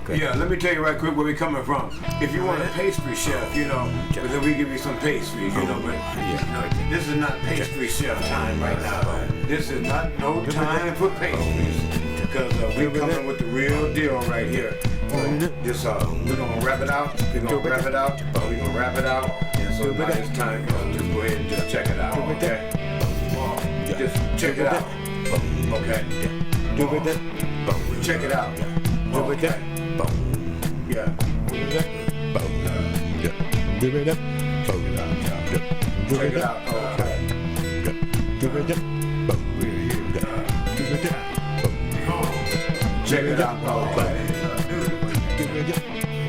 Okay. Yeah, let me tell you right quick where we're coming from. If you want a pastry chef, but then we give you some pastries, but this is not pastry chef time right now. This is not no time for pastries because we're coming with the real deal right here. We're gonna wrap it out. We're gonna wrap it out. And so now it's time. Just go ahead and just check it out, okay? Just check it out. Okay. Check it out. Okay. Yeah. Check it out. Check it out. Okay.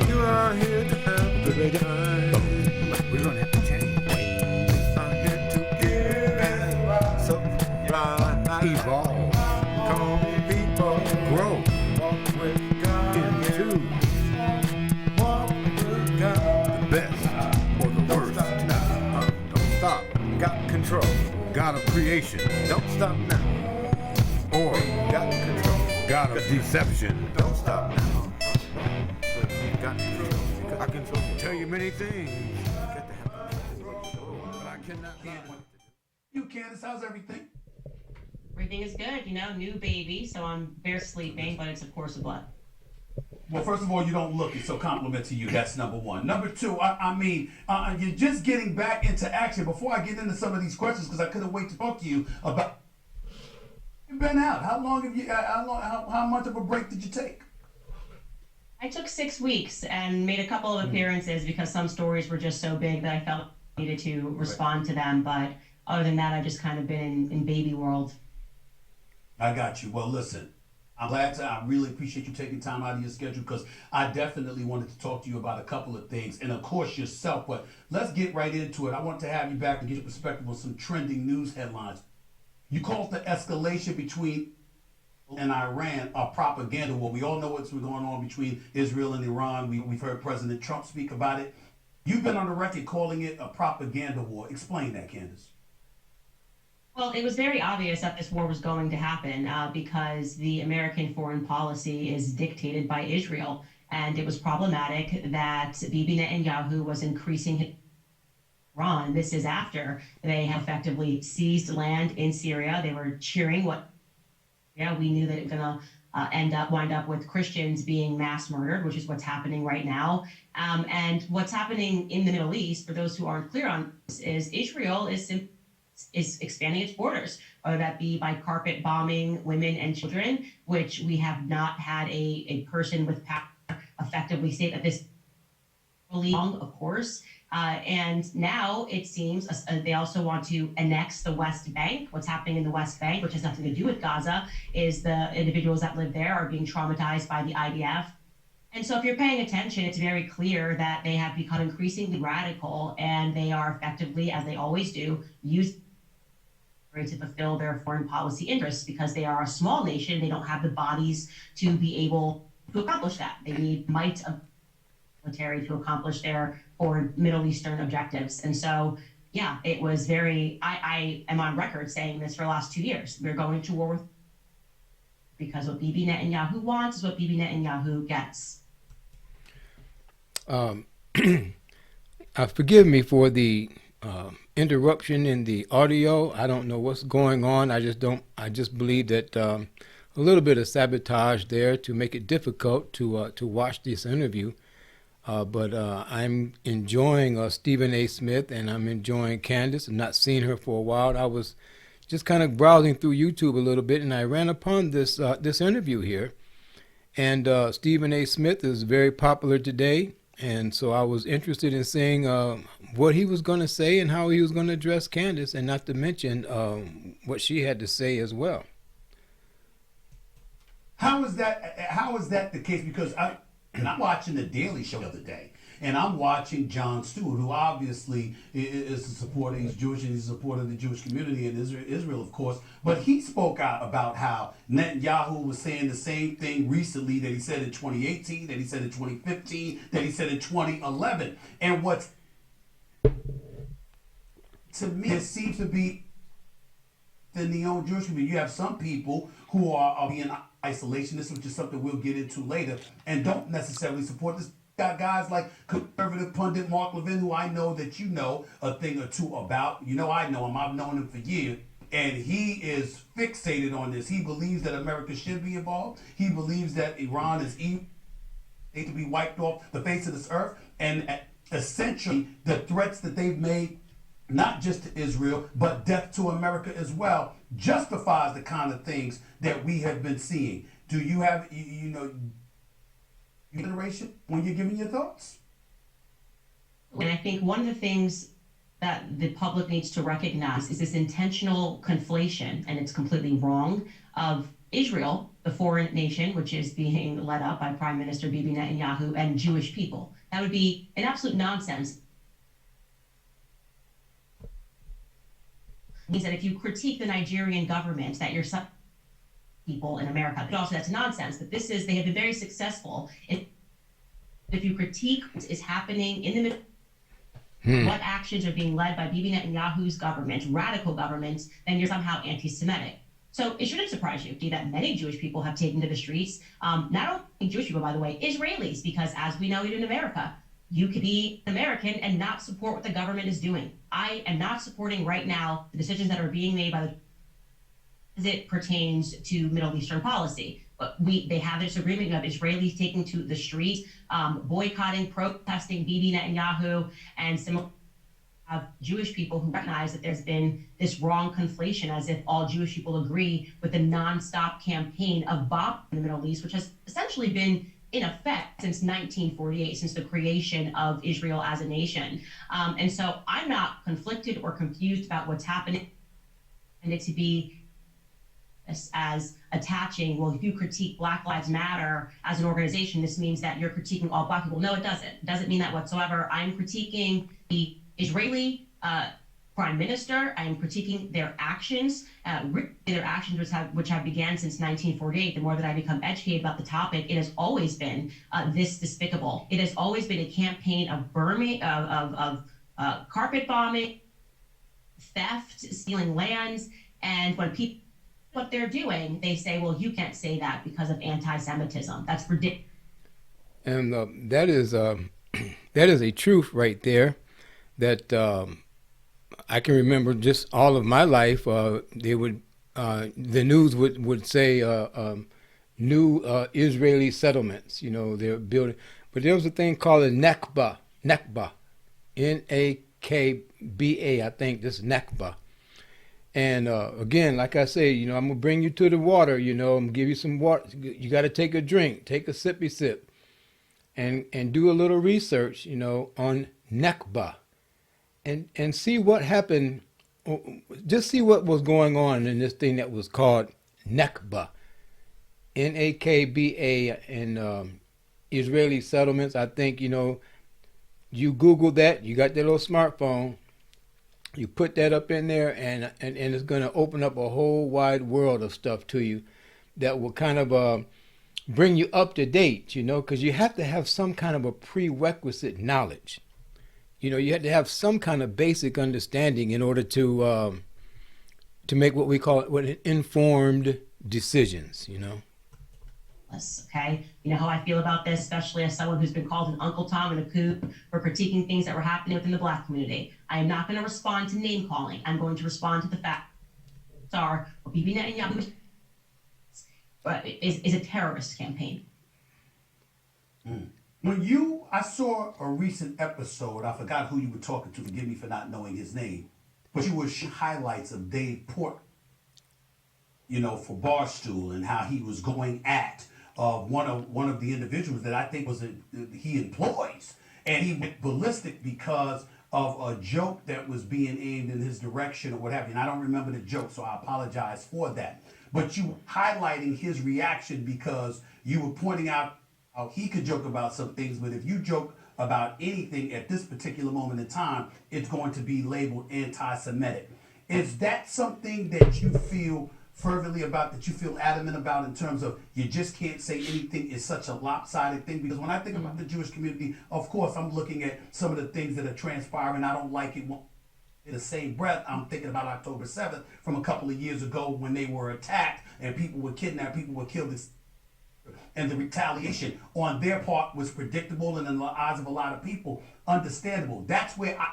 You are here to have a good time. We're gonna have to change. I'm here to give so evolve. Come people, grow. Walk with God. Into walk with God. The best or the worst. Don't stop. Got control. God of creation. Don't stop now. Or got control. God of deception. Don't stop now. I can tell you many things. But I cannot be. You, Candace, how's everything? Everything is good, new baby, so I'm bare sleeping, but it's of course a blood. Well, first of all, you don't look it, so compliment to you. That's number one. Number two, you're just getting back into action. Before I get into some of these questions, because I couldn't wait to talk to you about. You've been out. How long have you? How much of a break did you take? I took 6 weeks and made a couple of appearances because some stories were just so big that I felt I needed to respond to them. But other than that, I've just kind of been in baby world. I got you. Well, listen, I really appreciate you taking time out of your schedule because I definitely wanted to talk to you about a couple of things and of course yourself, but let's get right into it. I want to have you back and get your perspective on some trending news headlines. You called the escalation between and Iran a propaganda war. We all know what's been going on between Israel and Iran. We've heard President Trump speak about it. You've been on the record calling it a propaganda war. Explain that, Candace. Well, it was very obvious that this war was going to happen because the American foreign policy is dictated by Israel. And it was problematic that Bibi Netanyahu was increasing Iran. This is after they have effectively seized land in Syria. They were cheering we knew that it was going to wind up with Christians being mass murdered, which is what's happening right now. And what's happening in the Middle East, for those who aren't clear on this, is Israel is expanding its borders, whether that be by carpet bombing women and children, which we have not had a person with power effectively state that this long, of course. And now it seems they also want to annex the West Bank. What's happening in the West Bank, which has nothing to do with Gaza, is the individuals that live there are being traumatized by the IDF. And so if you're paying attention, it's very clear that they have become increasingly radical and they are effectively, as they always do, used to fulfill their foreign policy interests because they are a small nation. They don't have the bodies to be able to accomplish that. They need might of military to accomplish their foreign Middle Eastern objectives. And so, yeah, it was very, I am on record saying this for the last 2 years. We're going to war with because what Bibi Netanyahu wants is what Bibi Netanyahu gets. Forgive me for the interruption in the audio. I don't know what's going on. I just believe that a little bit of sabotage there to make it difficult to watch this interview. But I'm enjoying Stephen A. Smith, and I'm enjoying Candace. I've not seen her for a while. I was just kind of browsing through YouTube a little bit, and I ran upon this interview here. And Stephen A. Smith is very popular today, and so I was interested in seeing what he was going to say and how he was going to address Candace, and not to mention what she had to say as well. How is that the case? Because I'm watching The Daily Show the other day, and I'm watching Jon Stewart, who obviously is a supporter. He's Jewish, and he's a supporter of the Jewish community in Israel, of course. But he spoke out about how Netanyahu was saying the same thing recently that he said in 2018, that he said in 2015, that he said in 2011. And what's, to me, it seems to be the neo-Jewish community. You have some people who are being isolationist, which is something we'll get into later, and don't necessarily support this. Got guys like conservative pundit Mark Levin, who I know that you know a thing or two about. You know I know him. I've known him for years. And he is fixated on this. He believes that America should be involved. He believes that Iran is evil, they to be wiped off the face of this earth. And essentially, the threats that they've made, not just to Israel, but death to America as well, justifies the kind of things that we have been seeing. Do you have, you know, consideration when you're giving your thoughts? And I think one of the things that the public needs to recognize is this intentional conflation, and it's completely wrong, of Israel, the foreign nation, which is being led up by Prime Minister Bibi Netanyahu, and Jewish people. That would be an absolute nonsense. It means that if you critique the Nigerian government, that you're some people in America, but also that's nonsense. But they have been very successful. If you critique what is happening in the Middle what actions are being led by Bibi Netanyahu's government, radical government, then you're somehow anti-Semitic. So it shouldn't surprise you that many Jewish people have taken to the streets. Not only Jewish people, by the way, Israelis, because as we know in America, you can be American and not support what the government is doing. I am not supporting right now the decisions that are being made by as it pertains to Middle Eastern policy. But they have this agreement. You have Israelis taking to the streets, boycotting, protesting Bibi Netanyahu, and some have Jewish people who recognize that there's been this wrong conflation, as if all Jewish people agree with the nonstop campaign of bombing in the Middle East, which has essentially been in effect since 1948, since the creation of Israel as a nation. And so I'm not conflicted or confused about what's happening, and it to be as attaching, well, if you critique Black Lives Matter as an organization, this means that you're critiquing all Black people. No, it doesn't. It doesn't mean that whatsoever. I'm critiquing the Israeli prime minister. I'm critiquing their actions, which have began since 1948. The more that I become educated about the topic, it has always been this despicable. It has always been a campaign of burning, of carpet bombing, theft, stealing lands, and when people what they're doing, they say, well, you can't say that because of anti-Semitism. That's ridiculous. And that is a truth right there. That I can remember just all of my life. They would the news would say new Israeli settlements. You know, they're building, but there was a thing called a Nakba, Nakba, I think. This Nakba. And again, like I say, you know, I'm gonna bring you to the water. You know, I'm gonna give you some water. You got to take a drink, take a sippy sip, and do a little research, you know, on Nakba, and see what happened. Just see what was going on in this thing that was called Nakba, Nakba, in Israeli settlements. I think, you know, you Google that. You got that little smartphone. You put that up in there, and it's going to open up a whole wide world of stuff to you that will kind of bring you up to date, you know, because you have to have some kind of a prerequisite knowledge. You know, you have to have some kind of basic understanding in order to make what we call informed decisions, you know. Okay, you know how I feel about this, especially as someone who's been called an Uncle Tom and a coot for critiquing things that were happening within the Black community. I am not going to respond to name calling. I'm going to respond to the fact that Bibi Netanyahu is a terrorist campaign. I saw a recent episode, I forgot who you were talking to, forgive me for not knowing his name, but you were highlights of Dave Portnoy, you know, for Barstool, and how he was going at one of the individuals that I think he employs, and he went ballistic because of a joke that was being aimed in his direction or what have you. And I don't remember the joke, so I apologize for that. But you highlighting his reaction because you were pointing out how he could joke about some things, but if you joke about anything at this particular moment in time, it's going to be labeled anti-Semitic. Is that something that you feel fervently about, that you feel adamant about, in terms of you just can't say anything is such a lopsided thing? Because when I think about the Jewish community, of course, I'm looking at some of the things that are transpiring. I don't like it. In the same breath, I'm thinking about October 7th from a couple of years ago when they were attacked and people were kidnapped, people were killed, and the retaliation on their part was predictable and in the eyes of a lot of people, understandable. That's where I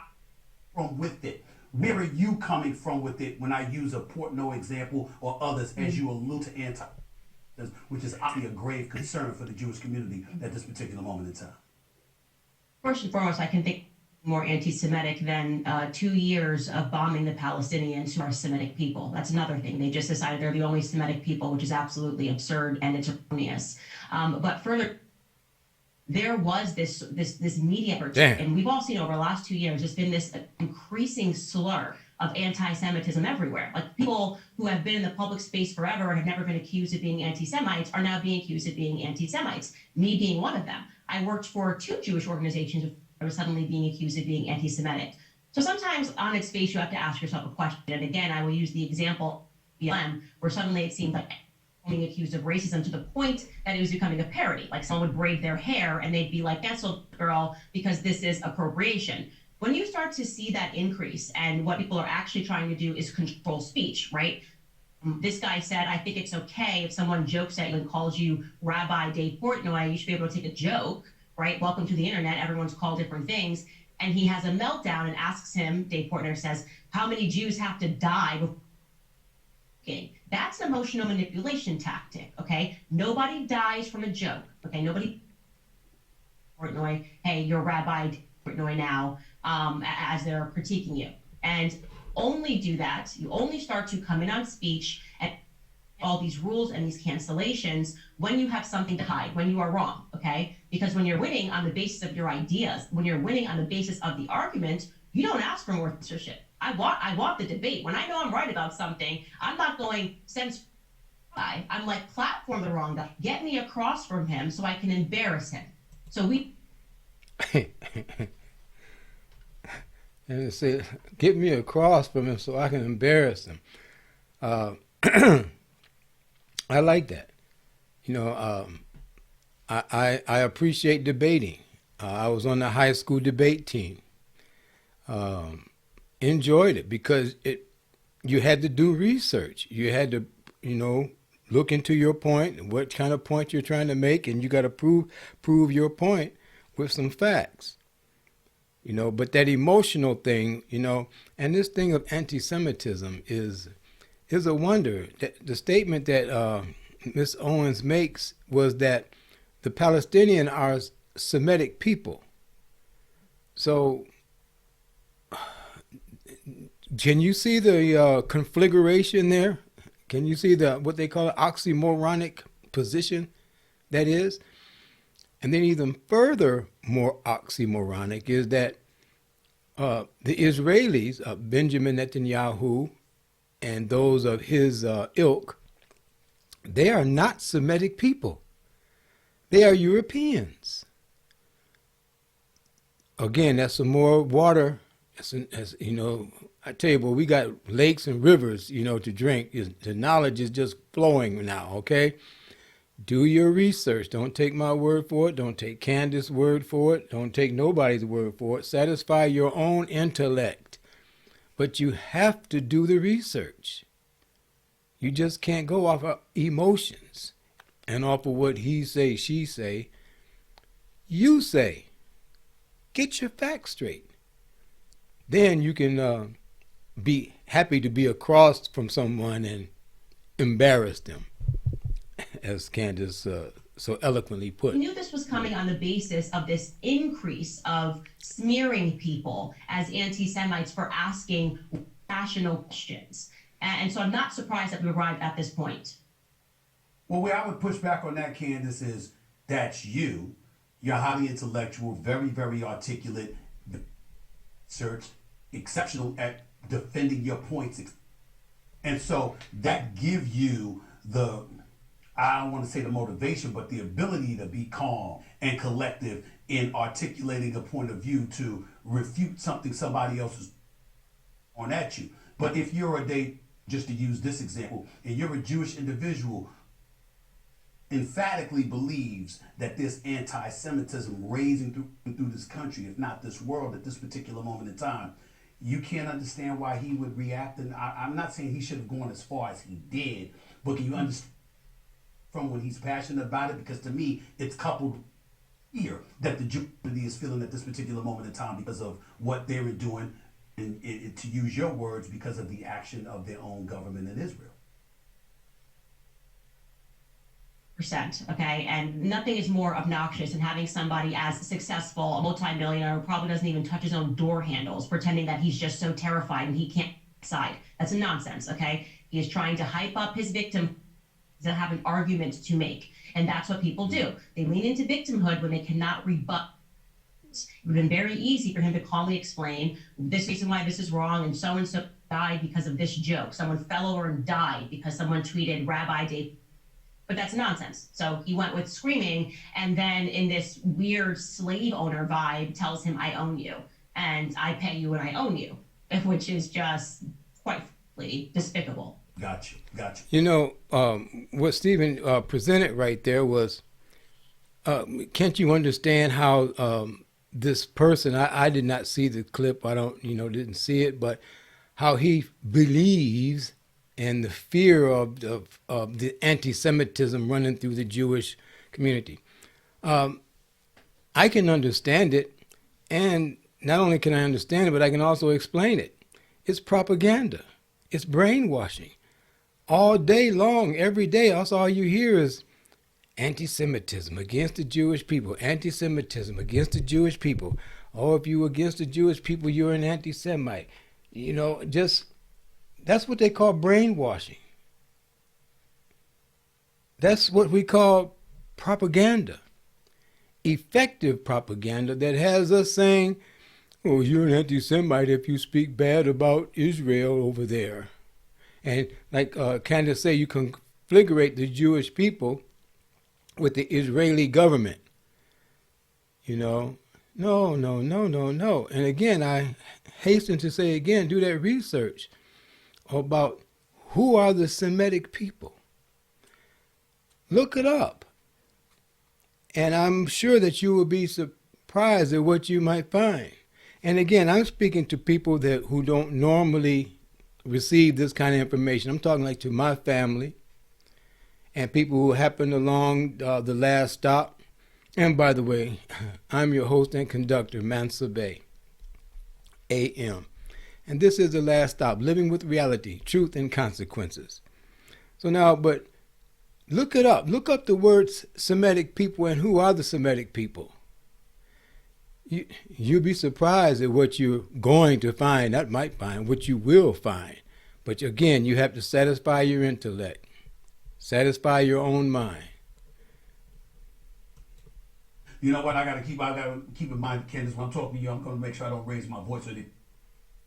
from with it. Where are you coming from with it when I use a Portnoy example or others as you allude to anti, which is obviously a grave concern for the Jewish community at this particular moment in time? First and foremost, I can think more anti-Semitic than 2 years of bombing the Palestinians who are Semitic people. That's another thing. They just decided they're the only Semitic people, which is absolutely absurd and it's erroneous. But further, there was this media effort, and we've all seen over the last 2 years, there's been this increasing slur of anti-Semitism everywhere. Like people who have been in the public space forever and have never been accused of being anti-Semites are now being accused of being anti-Semites, me being one of them. I worked for 2 Jewish organizations who were suddenly being accused of being anti-Semitic. So sometimes on its face, you have to ask yourself a question. And again, I will use the example of BLM, where suddenly it seemed like being accused of racism to the point that it was becoming a parody. Like someone would braid their hair and they'd be like, cancel girl, because this is appropriation. When you start to see that increase and what people are actually trying to do is control speech, right? This guy said, I think it's okay if someone jokes at you and calls you Rabbi Dave Portnoy, you should be able to take a joke, right? Welcome to the internet, everyone's called different things. And he has a meltdown and asks him, Dave Portnoy says, how many Jews have to die before? That's an emotional manipulation tactic, okay? Nobody dies from a joke, okay? Nobody, Portnoy, hey, you're Rabbi Portnoy now, as they're critiquing you. And only do that, you only start to come in on speech and all these rules and these cancellations when you have something to hide, when you are wrong, okay? Because when you're winning on the basis of your ideas, when you're winning on the basis of the argument, you don't ask for more censorship. I want the debate. When I know I'm right about something, I'm not going censor. I'm like, platform the wrong guy. Get me across from him so I can embarrass him. So we. And say, get me across from him so I can embarrass him. I like that. You know, I appreciate debating. I was on the high school debate team. Enjoyed it because you had to do research. You had to, look into your point and what kind of point you're trying to make, and you got to prove your point with some facts. But that emotional thing, and this thing of anti-Semitism is a wonder. The statement that Ms. Owens makes was that the Palestinians are Semitic people. So can you see the configuration there? Can you see what they call an oxymoronic position that is? And then even further more oxymoronic is that the Israelis, Benjamin Netanyahu, and those of his ilk, they are not Semitic people. They are Europeans. Again, that's some more water. I tell you, but we got lakes and rivers, to drink. The knowledge is just flowing now, okay? Do your research. Don't take my word for it. Don't take Candace's word for it. Don't take nobody's word for it. Satisfy your own intellect. But you have to do the research. You just can't go off of emotions and off of what he say, she say. You say. Get your facts straight. Then you can be happy to be across from someone and embarrass them, as Candace so eloquently put. We knew this was coming on the basis of this increase of smearing people as anti-Semites for asking rational questions. And so I'm not surprised that we arrived at this point. Well, where I would push back on that, Candace, is that's you. You're highly intellectual, very, very articulate, researched, exceptional at defending your points. And so that gives you I don't want to say the motivation, but the ability to be calm and collective in articulating a point of view to refute something somebody else is on at you. But if you're just to use this example, and you're a Jewish individual emphatically believes that this anti-Semitism raising through this country, if not this world, at this particular moment in time, you can't understand why he would react. And I'm not saying he should have gone as far as he did, but can you understand from when he's passionate about it, because to me, it's coupled here that the Jewish community is feeling at this particular moment in time because of what they're doing, and to use your words, because of the action of their own government in Israel. Okay, and nothing is more obnoxious than having somebody as successful, a multimillionaire who probably doesn't even touch his own door handles, pretending that he's just so terrified and he can't decide. That's nonsense. Okay, he is trying to hype up his victim to have an argument to make, and that's what people do. They lean into victimhood when they cannot rebut. It would have been very easy for him to calmly explain this reason why this is wrong, and so died because of this joke. Someone fell over and died because someone tweeted Rabbi Dave. But that's nonsense. So he went with screaming, and then in this weird slave owner vibe tells him, I own you, and I pay you and I own you, which is just quite frankly despicable. Gotcha. You know, what Stephen presented right there was, can't you understand how this person, I did not see the clip, didn't see it, but how he believes and the fear of the anti-Semitism running through the Jewish community. I can understand it, and not only can I understand it, but I can also explain it. It's propaganda. It's brainwashing. All day long, every day, that's all you hear is anti-Semitism against the Jewish people, anti-Semitism against the Jewish people. Oh, if you're against the Jewish people, you're an anti-Semite. That's what they call brainwashing. That's what we call propaganda. Effective propaganda that has us saying, oh, you're an anti-Semite if you speak bad about Israel over there. And like Candace said, you configurate the Jewish people with the Israeli government. No. And again, I hasten to say again, do that research about who are the Semitic people. Look it up. And I'm sure that you will be surprised at what you might find. And again, I'm speaking to people who don't normally receive this kind of information. I'm talking like to my family and people who happened along the last stop. And by the way, I'm your host and conductor, Mansa Bay, AM. And this is the last stop, living with reality, truth and consequences. So now, but look it up. Look up the words Semitic people and who are the Semitic people. You'll be surprised at what you're going to find, not might find, what you will find. But again, you have to satisfy your intellect, satisfy your own mind. You know what? I gotta keep in mind, Candace, when I'm talking to you, I'm gonna make sure I don't raise my voice with it.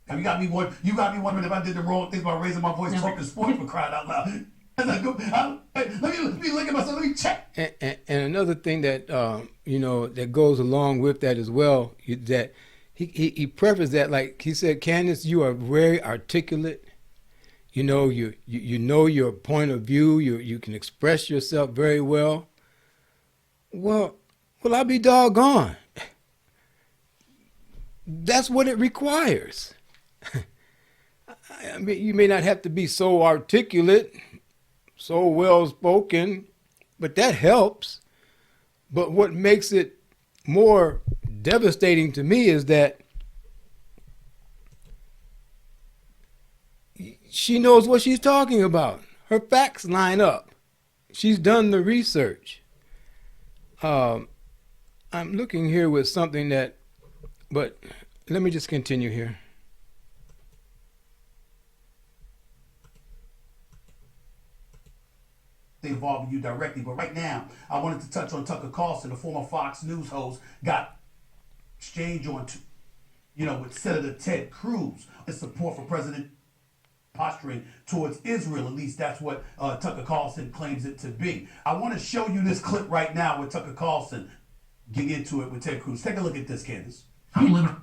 You got me wondering if I did the wrong thing by raising my voice talking sports, for crying out loud. Let me look at myself. Let me check. And another thing that that goes along with that as well, that he prefaced that, like he said, Candace, you are very articulate. You know your point of view. You can express yourself very well. Well, I'll be doggone. That's what it requires. I mean, you may not have to be so articulate, so well spoken, but that helps. But what makes it more devastating to me is that she knows what she's talking about. Her facts line up. She's done the research. I'm looking here with something but let me just continue here. Involved with you directly, but right now I wanted to touch on Tucker Carlson, the former Fox News host, got exchange on, with Senator Ted Cruz, his support for President posturing towards Israel. At least that's what Tucker Carlson claims it to be. I want to show you this clip right now with Tucker Carlson getting into it with Ted Cruz. Take a look at this, Candace. I'm living.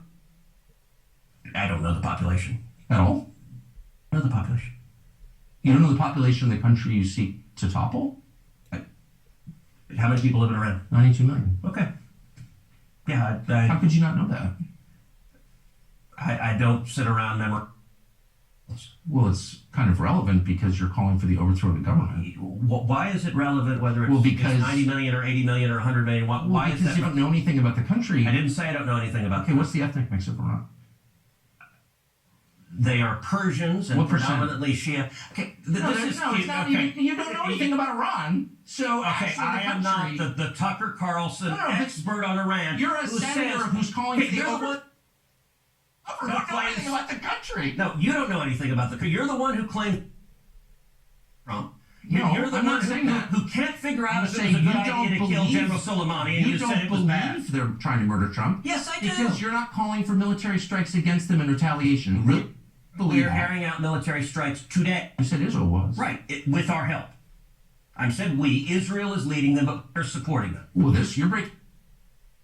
I don't know the population at all. I know the population. You don't know the population of the country you seek to topple? How many people living around? 92 million. Okay. Yeah, How could you not know that? I don't sit around memorizing Well, it's kind of relevant because you're calling for the overthrow of the government. Why is it relevant whether it's, Well, because- it's 90 million or 80 million or 100 million? Why is Because that? you don't know anything about the country. I didn't say I don't know anything about. Okay, what's the ethnic mix of Iran? They are Persians and What percent? predominantly Shia. Okay, this is no, it's not, okay. you don't know anything about Iran. So Okay, actually I the am not country, the Tucker Carlson No, but expert on Iran. you're a who senator says, who's calling okay, for the you're the over. one. You don't know anything about the country. No, you don't know anything about the. You're the one who claimed Trump. You're the I'm one not saying that. who can't figure out I'm if it was saying a good you don't idea to kill believe- General Soleimani, and you don't said it was believe bad. they're trying to murder Trump. Yes, I do. Because you're not calling for military strikes against them in retaliation. Really believe We're that. carrying out military strikes today. You said Israel was. Right, with our help. I said we. Israel is leading them, but we're supporting them. Well, you're breaking.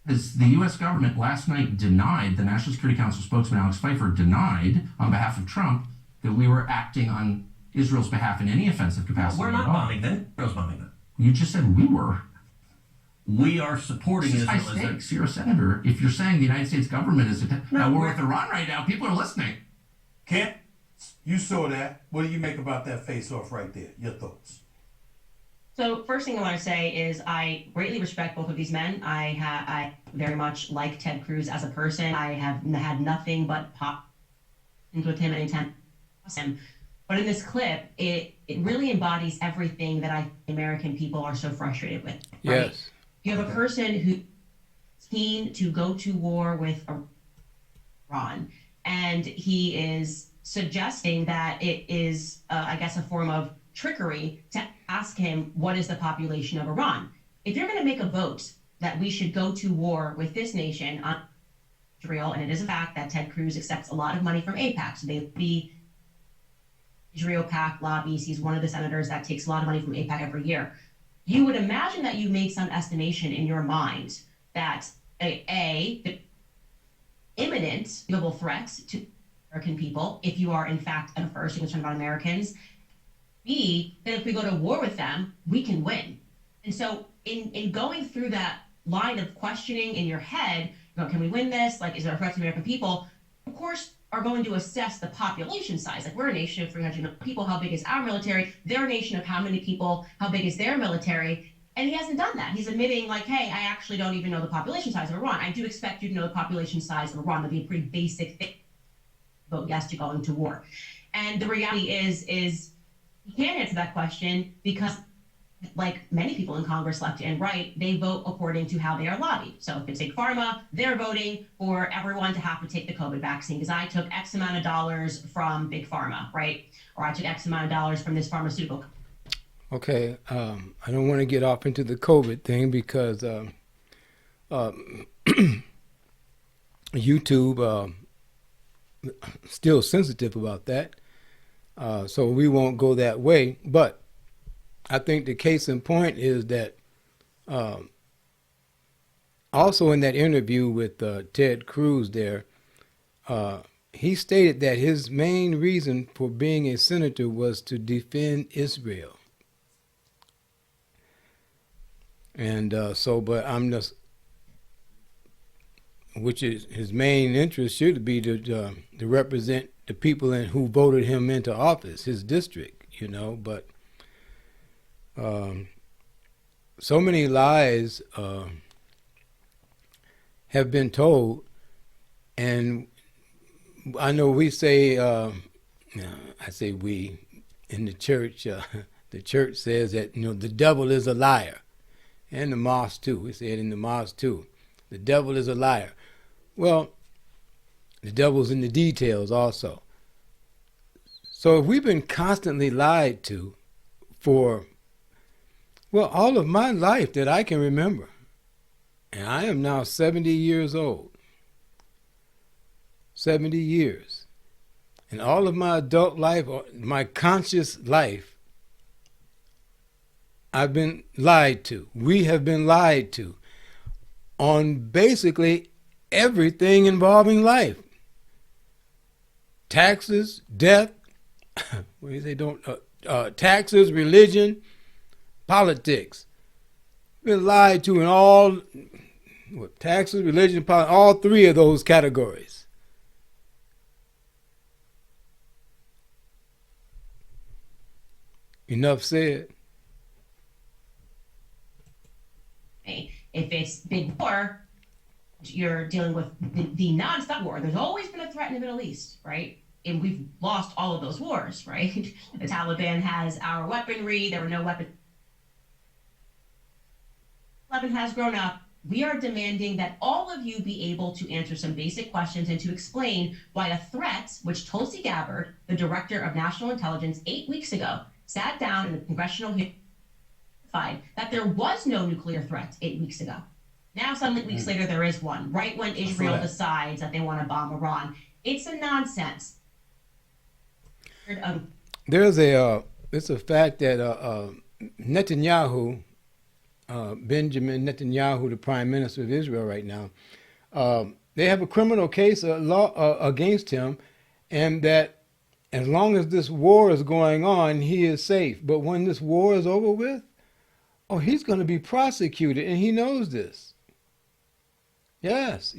Because the U.S. government last night denied, the National Security Council spokesman Alex Pfeiffer denied on behalf of Trump that we were acting on Israel's behalf in any offensive capacity. We're not at all. bombing them. Israel's bombing them. You just said we were. We are supporting This is Israel. high as stakes. You're a senator. If you're saying the United States government is now we're we're- with Iran right now, people are listening. Kent, you saw that. What do you make about that face-off right there? Your thoughts? So first thing I want to say is I greatly respect both of these men. I very much like Ted Cruz as a person. I have had nothing but pop with him anytime I see him. But in this clip, it really embodies everything that American people are so frustrated with. Right? Yes. You have a person who's keen to go to war with Iran, and he is suggesting that it is, I guess, a form of trickery to ask him what is the population of Iran. If you're going to make a vote that we should go to war with this nation on Israel, and it is a fact that Ted Cruz accepts a lot of money from AIPAC, so they be Israel PAC lobbies. He's one of the senators that takes a lot of money from AIPAC every year. You would imagine that you made some estimation in your mind that the imminent global threats to American people, if you are in fact first concerned about Americans, B, that if we go to war with them, we can win. And so in going through that line of questioning in your head, you know, can we win this? Like, is there a threat to American people? Of course, are going to assess the population size. Like, we're a nation of 300 million people. How big is our military? They're a nation of how many people? How big is their military? And he hasn't done that. He's admitting, like, hey, I actually don't even know the population size of Iran. I do expect you to know the population size of Iran. That'd be a pretty basic thing. Vote yes to going to war. And the reality is you can't answer that question because, like many people in Congress, left and right, they vote according to how they are lobbied. So if it's Big Pharma, they're voting for everyone to have to take the COVID vaccine because I took X amount of dollars from Big Pharma, right? Or I took X amount of dollars from this pharmaceutical. Okay, I don't want to get off into the COVID thing because YouTube still sensitive about that, so we won't go that way. But I think the case in point is that also in that interview with Ted Cruz there, he stated that his main reason for being a senator was to defend Israel. And but I'm just, which is his main interest should be to represent the people who voted him into office, his district, you know. But so many lies have been told, and I know we say, I say we in the church. The church says that the devil is a liar. And the mosque too. We say it in the mosque too. The devil is a liar. Well, the devil's in the details also. So if we've been constantly lied to for, all of my life that I can remember, and I am now 70 years old, 70 years, and all of my adult life, or my conscious life, I've been lied to. We have been lied to on basically everything involving life. Taxes, death, what do you say? Taxes, religion, politics. Been lied to in all taxes, religion, politics, all three of those categories. Enough said. If it's big war, you're dealing with the nonstop war. There's always been a threat in the Middle East, right? And we've lost all of those wars, right? The Taliban has our weaponry. There were no weapons. 11 has grown up. We are demanding that all of you be able to answer some basic questions and to explain why a threat, which Tulsi Gabbard, the director of national intelligence, 8 weeks ago, sat down in the congressional hearing that there was no nuclear threat 8 weeks ago. Now, suddenly, weeks later, there is one, right when Israel decides that they want to bomb Iran. It's a nonsense. It's a fact that Netanyahu, Benjamin Netanyahu, the prime minister of Israel right now, they have a criminal case against him, and that as long as this war is going on, he is safe. But when this war is over with, he's going to be prosecuted, and he knows this. Yes.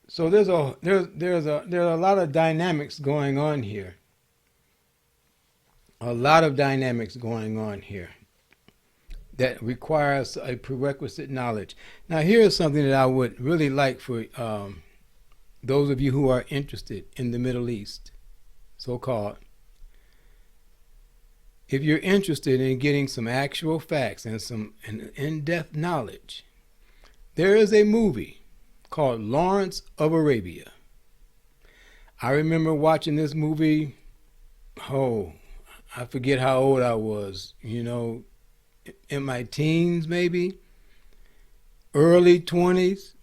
So there's a lot of dynamics going on here. A lot of dynamics going on here that requires a prerequisite knowledge. Now, here's something that I would really like for those of you who are interested in the Middle East, so-called. If you're interested in getting some actual facts and some in-depth knowledge, there is a movie called Lawrence of Arabia. I remember watching this movie, I forget how old I was, in my teens maybe, early 20s,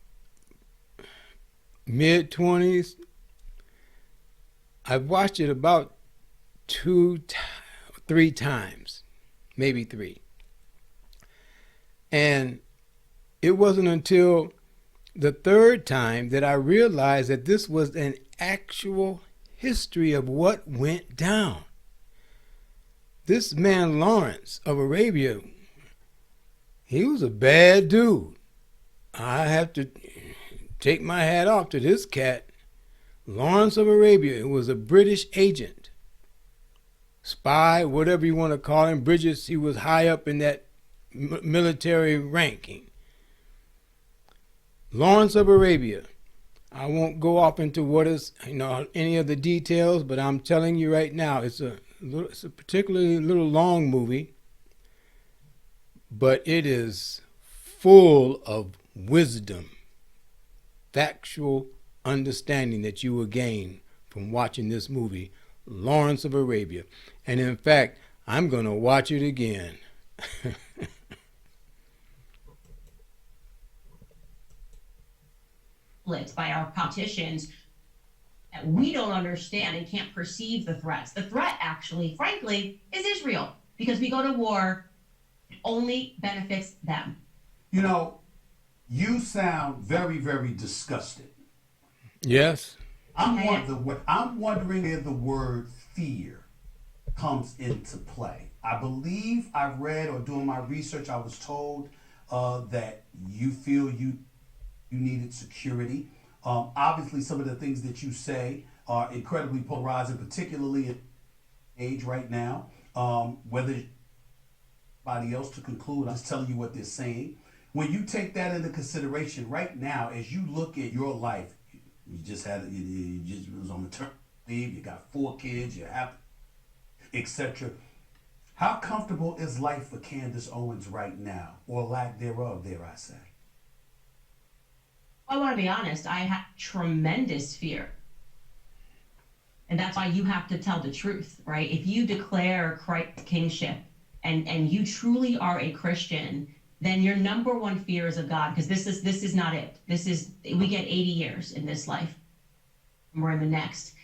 mid 20s. I've watched it about 3 times, maybe 3. And it wasn't until the 3rd time that I realized that this was an actual history of what went down. This man, Lawrence of Arabia, he was a bad dude. I have to take my hat off to this cat. Lawrence of Arabia was a British agent, spy, whatever you want to call him. British, he was high up in that military ranking. Lawrence of Arabia. I won't go off into what is, any of the details, but I'm telling you right now, it's a particularly little long movie, but it is full of wisdom, factual understanding that you will gain from watching this movie, Lawrence of Arabia. And in fact, I'm going to watch it again. By our politicians, we don't understand and can't perceive the threats. The threat, actually, frankly, is Israel, because we go to war, it only benefits them. You sound very, very disgusted. Yes. I'm wondering if the word fear comes into play. I believe I've read, or doing my research, I was told that you feel you needed security. Obviously, some of the things that you say are incredibly polarizing, particularly in age right now. Whether anybody else to conclude, I'm just telling you what they're saying. When you take that into consideration right now, as you look at your life, you just was on maternity leave, you got 4 kids, you have, etc. How comfortable is life for Candace Owens right now, or lack thereof, dare I say? I want to be honest, I have tremendous fear. And that's why you have to tell the truth, right? If you declare Christ's kingship and you truly are a Christian, then your number one fear is of God, because this is not it. We get 80 years in this life, and we're in the next.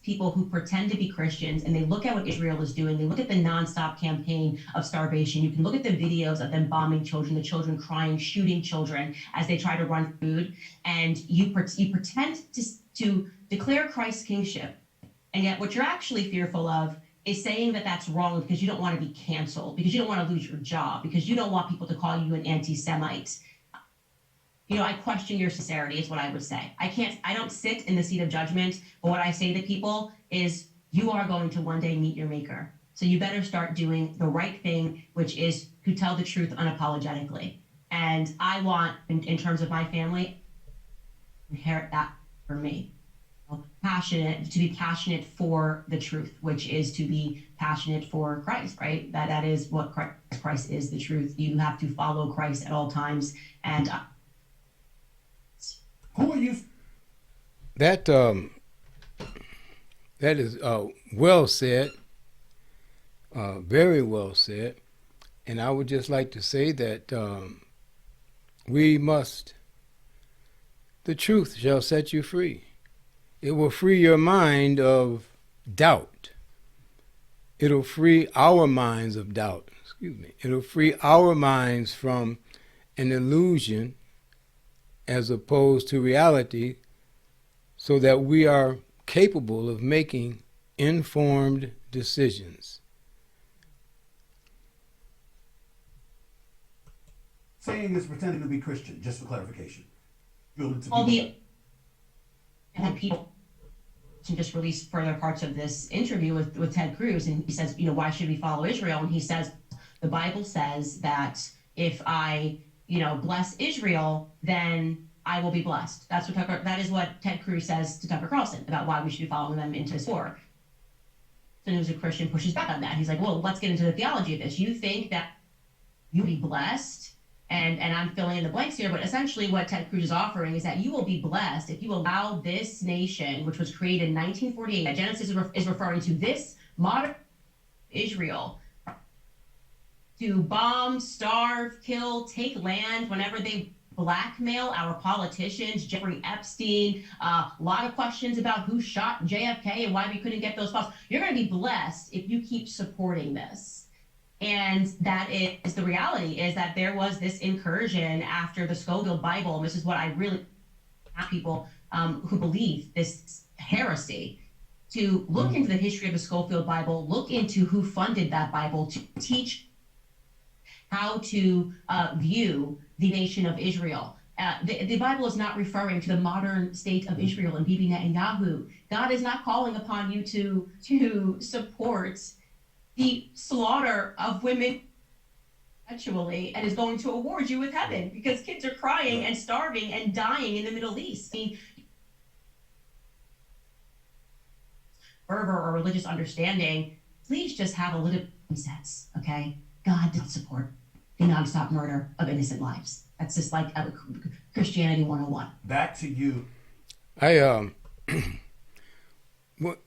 People who pretend to be Christians, and they look at what Israel is doing. They look at the nonstop campaign of starvation. You can look at the videos of them bombing children, the children crying, shooting children as they try to run food. And you pretend to declare Christ's kingship. And yet what you're actually fearful of is saying that that's wrong because you don't want to be canceled, because you don't want to lose your job, because you don't want people to call you an anti-Semite. I question your sincerity is what I would say. I don't sit in the seat of judgment, but what I say to people is you are going to one day meet your maker. So you better start doing the right thing, which is to tell the truth unapologetically. And I want, in terms of my family, inherit that for me. Passionate, to be passionate for the truth, which is to be passionate for Christ, right? That is what Christ is, the truth. You have to follow Christ at all times. And Who are you? That that is well said, very well said. And I would just like to say that the truth shall set you free. It will free your mind of doubt. It'll free our minds of doubt. Excuse me. It'll free our minds from an illusion as opposed to reality, so that we are capable of making informed decisions. Saying is pretending to be Christian, just for clarification. all the and people just released further parts of this interview with Ted Cruz, and he says, why should we follow Israel? And he says, the Bible says that if I, bless Israel, then I will be blessed. That is what Ted Cruz says to Tucker Carlson about why we should be following them into this war. So who's a Christian pushes back on that. He's like, well, let's get into the theology of this. You think that you'll be blessed, and I'm filling in the blanks here, but essentially what Ted Cruz is offering is that you will be blessed if you allow this nation, which was created in 1948, Genesis is referring to this modern Israel, to bomb, starve, kill, take land whenever they blackmail our politicians, Jeffrey Epstein, a lot of questions about who shot JFK and why we couldn't get those files. You're going to be blessed if you keep supporting this. And that is the reality, is that there was this incursion after the Scoville Bible. And this is what I really have people who believe this heresy to look into the history of the Schofield Bible, look into who funded that Bible, to teach how to view the nation of Israel. The Bible is not referring to the modern state of Israel and Bibi Netanyahu. God is not calling upon you to support the slaughter of women perpetually, and is going to award you with heaven because kids are crying and starving and dying in the Middle East. I mean, fervor or religious understanding, please just have a little sense, okay? God doesn't support the nonstop murder of innocent lives. That's just like Christianity 101. Back to you.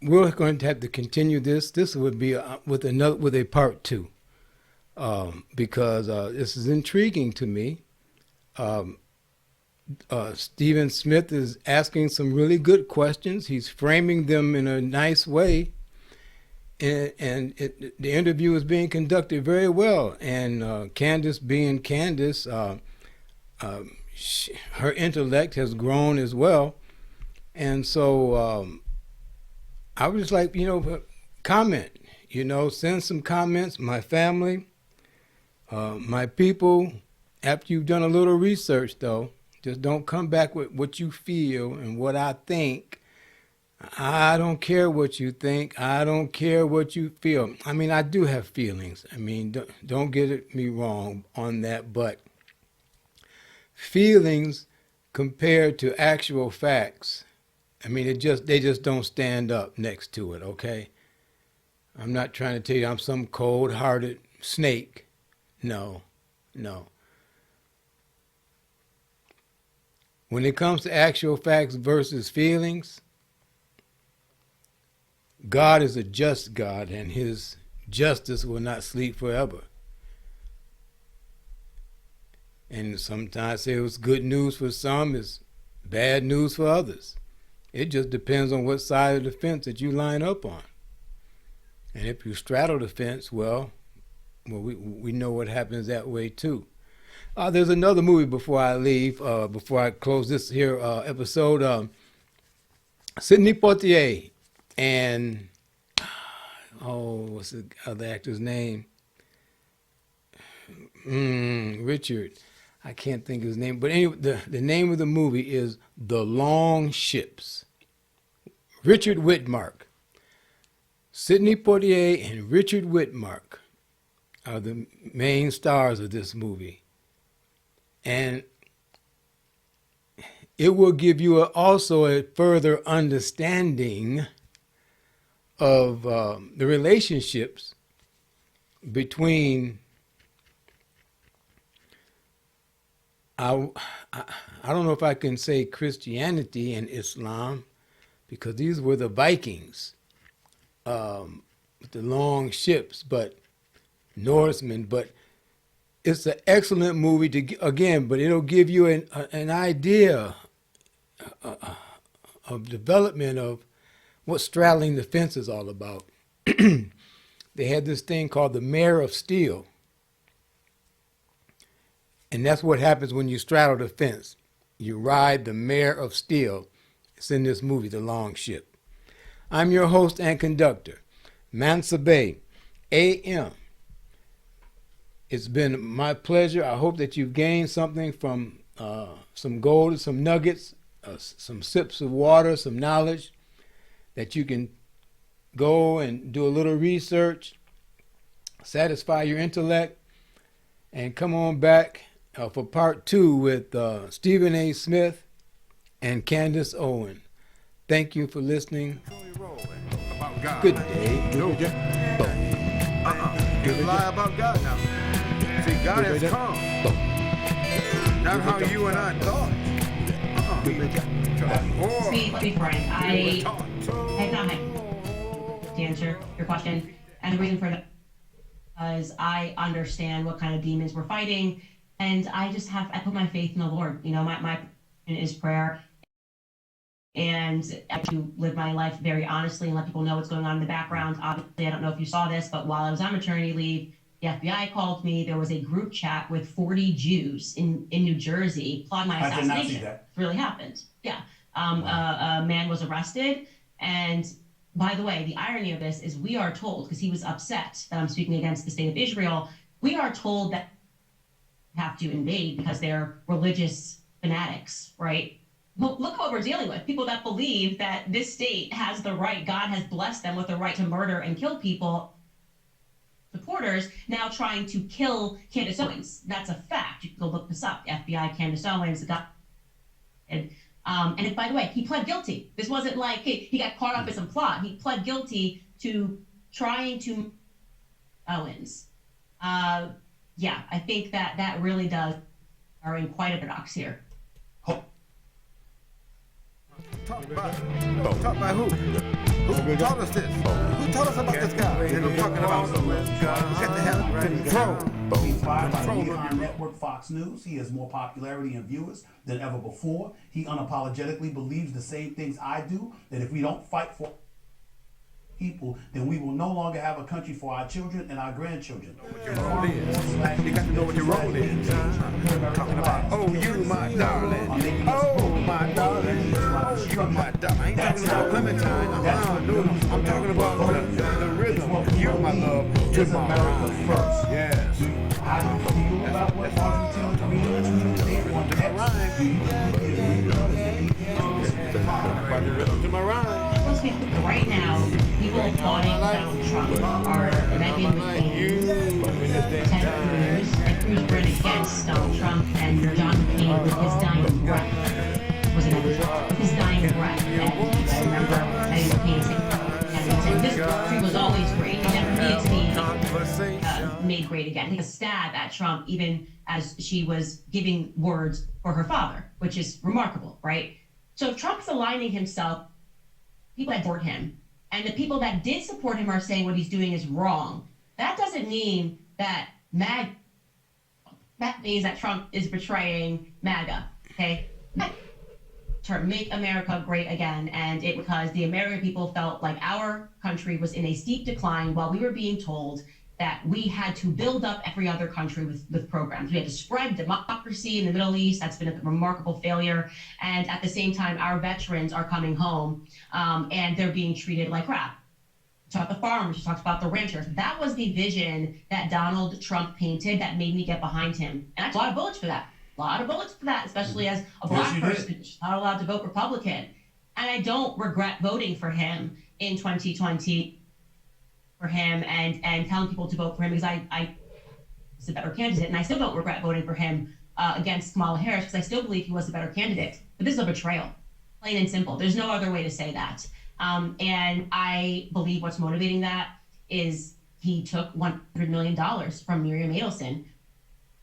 We're going to have to continue this. This would be with a part 2, because this is intriguing to me. Stephen Smith is asking some really good questions. He's framing them in a nice way, and the interview is being conducted very well. And Candace, being Candace, her intellect has grown as well, and so. I would just like, comment, send some comments. My family, my people, after you've done a little research, though, just don't come back with what you feel and what I think. I don't care what you think. I don't care what you feel. I mean, I do have feelings. I mean, don't get me wrong on that, but feelings compared to actual facts, I mean, they just don't stand up next to it, okay? I'm not trying to tell you I'm some cold-hearted snake. No. When it comes to actual facts versus feelings, God is a just God, and his justice will not sleep forever. And sometimes I say it was good news for some, it's bad news for others. It just depends on what side of the fence that you line up on. And if you straddle the fence, well, we know what happens that way too. There's another movie before I leave, before I close this here episode. Sidney Poitier and, what's the other actor's name? Richard. I can't think of his name, but anyway, the name of the movie is The Long Ships. Richard Widmark. Sidney Poitier and Richard Whitmark are the main stars of this movie. And it will give you also a further understanding of the relationships between I don't know if I can say Christianity and Islam, because these were the Vikings with the long ships, but Norsemen. But it's an excellent movie but it'll give you an idea of development of what straddling the fence is all about. They had this thing called the Mare of Steel. And that's what happens when you straddle the fence. You ride the Mare of Steel. It's in this movie, The Long Ship. I'm your host and conductor, Mansa Bay, AM. It's been my pleasure. I hope that you've gained something from some gold, some nuggets, some sips of water, some knowledge that you can go and do a little research, satisfy your intellect, and come on back for part 2 with Stephen A. Smith and Candace Owens. Thank you for listening. Good day. You lie about God now. See, God has come. Not how you and I thought. To be frank, I had not had to answer your question, and the reason for that is I understand what kind of demons we're fighting, and I put my faith in the Lord. You know, my is prayer, and I to live my life very honestly and let people know what's going on in the background. Obviously, I don't know if you saw this, but while I was on maternity leave, the FBI called me. There was a group chat with 40 Jews in New Jersey plotting my assassination. I did not see that. It really happened. Yeah. A man was arrested. And by the way, the irony of this is we are told, because he was upset that I'm speaking against the state of Israel, we are told that we have to invade because they're religious fanatics, right? Look what we're dealing with. People that believe that this state has the right, God has blessed them with the right to murder and kill people. Supporters now trying to kill Candace Owens. That's a fact. You can go look this up. FBI, Candace Owens, and by the way, he pled guilty. This wasn't like he got caught up in some plot. He pled guilty to trying to Owens. Yeah, I think that really are in quite a paradox here. Talk about who? Who taught us this? Who taught us about this guy? And I'm talking about get the hell control. He's fired by the Media Network, Fox News. He has more popularity and viewers than ever before. He unapologetically believes the same things I do, that if we don't fight for people, then we will no longer have a country for our children and our grandchildren. You got to know what your role is. Talking about, oh, you my darling. Oh, my darling. Oh, you my darling. I ain't talking about Clementine. No, I'm talking about the rhythm. You my love to my heart. Yes. How do you feel about what Washington did on To my rhyme. Right now, people applauding Donald Trump are Meghan McCain, Ted Cruz. Ted Cruz ran against Donald Trump, and John McCain with his dying breath was another Trump. His dying breath. And I remember Meghan McCain saying, this country was always great. It never needed to be made great again. Take a stab at Trump, even as she was giving words for her father, which is remarkable, right? So if Trump's aligning himself, people that support him, and the people that did support him are saying what he's doing is wrong. That doesn't mean that that means that Trump is betraying MAGA, okay? To make America great again, and it because the American people felt like our country was in a steep decline while we were being told that we had to build up every other country with programs. We had to spread democracy in the Middle East. That's been a remarkable failure. And at the same time, our veterans are coming home and they're being treated like crap. Talk about the farmers, talked about the ranchers. That was the vision that Donald Trump painted that made me get behind him. And I got a lot of bullets for that. A lot of bullets for that, especially as a black person who's not allowed to vote Republican. And I don't regret voting for him in 2020. for him and telling people to vote for him because I was a better candidate, and I still don't regret voting for him against Kamala Harris because I still believe he was a better candidate. But this is a betrayal, plain and simple. There's no other way to say that. And I believe what's motivating that is he took $100 million from Miriam Adelson.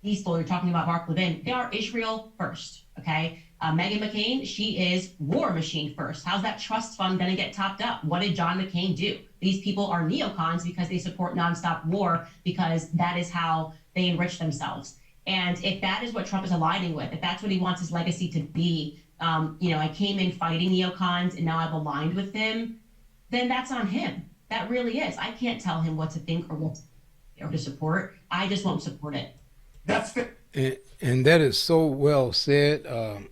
These people, you're talking about Mark Levin, they are Israel first, okay? Meghan McCain, she is war machine first. How's that trust fund going to get topped up? What did John McCain do? These people are neocons because they support nonstop war because that is how they enrich themselves. And if that is what Trump is aligning with, if that's what he wants his legacy to be, I came in fighting neocons and now I've aligned with them, then that's on him. That really is. I can't tell him what to think or what to support. I just won't support it. That's fair. And that is so well said.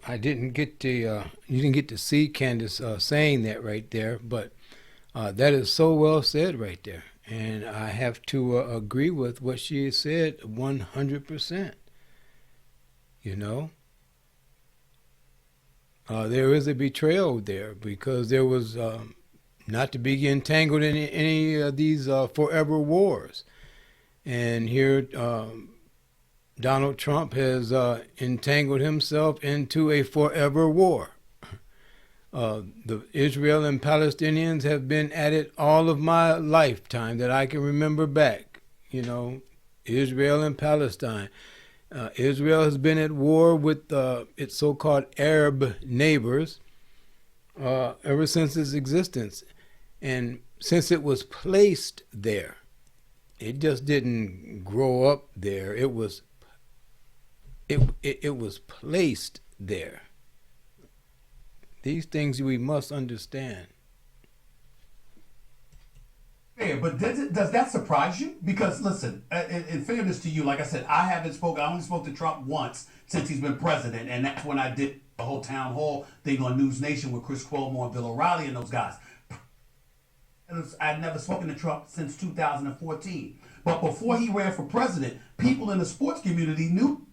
I didn't get to you didn't get to see Candace saying that right there, but that is so well said right there. And I have to agree with what she said 100%. You know, there is a betrayal there because there was not to be entangled in any of these forever wars. And here Donald Trump has entangled himself into a forever war. The Israel and Palestinians have been at it all of my lifetime that I can remember back. You know, Israel and Palestine. Israel has been at war with its so-called Arab neighbors ever since its existence. And since it was placed there, it just didn't grow up there. It was placed there. These things we must understand. Yeah, but does that surprise you? Because listen, in fairness to you, like I said, I only spoke to Trump once since he's been president, and that's when I did the whole town hall thing on News Nation with Chris Cuomo and Bill O'Reilly and those guys. I'd never spoken to Trump since 2014. But before he ran for president, people in the sports community knew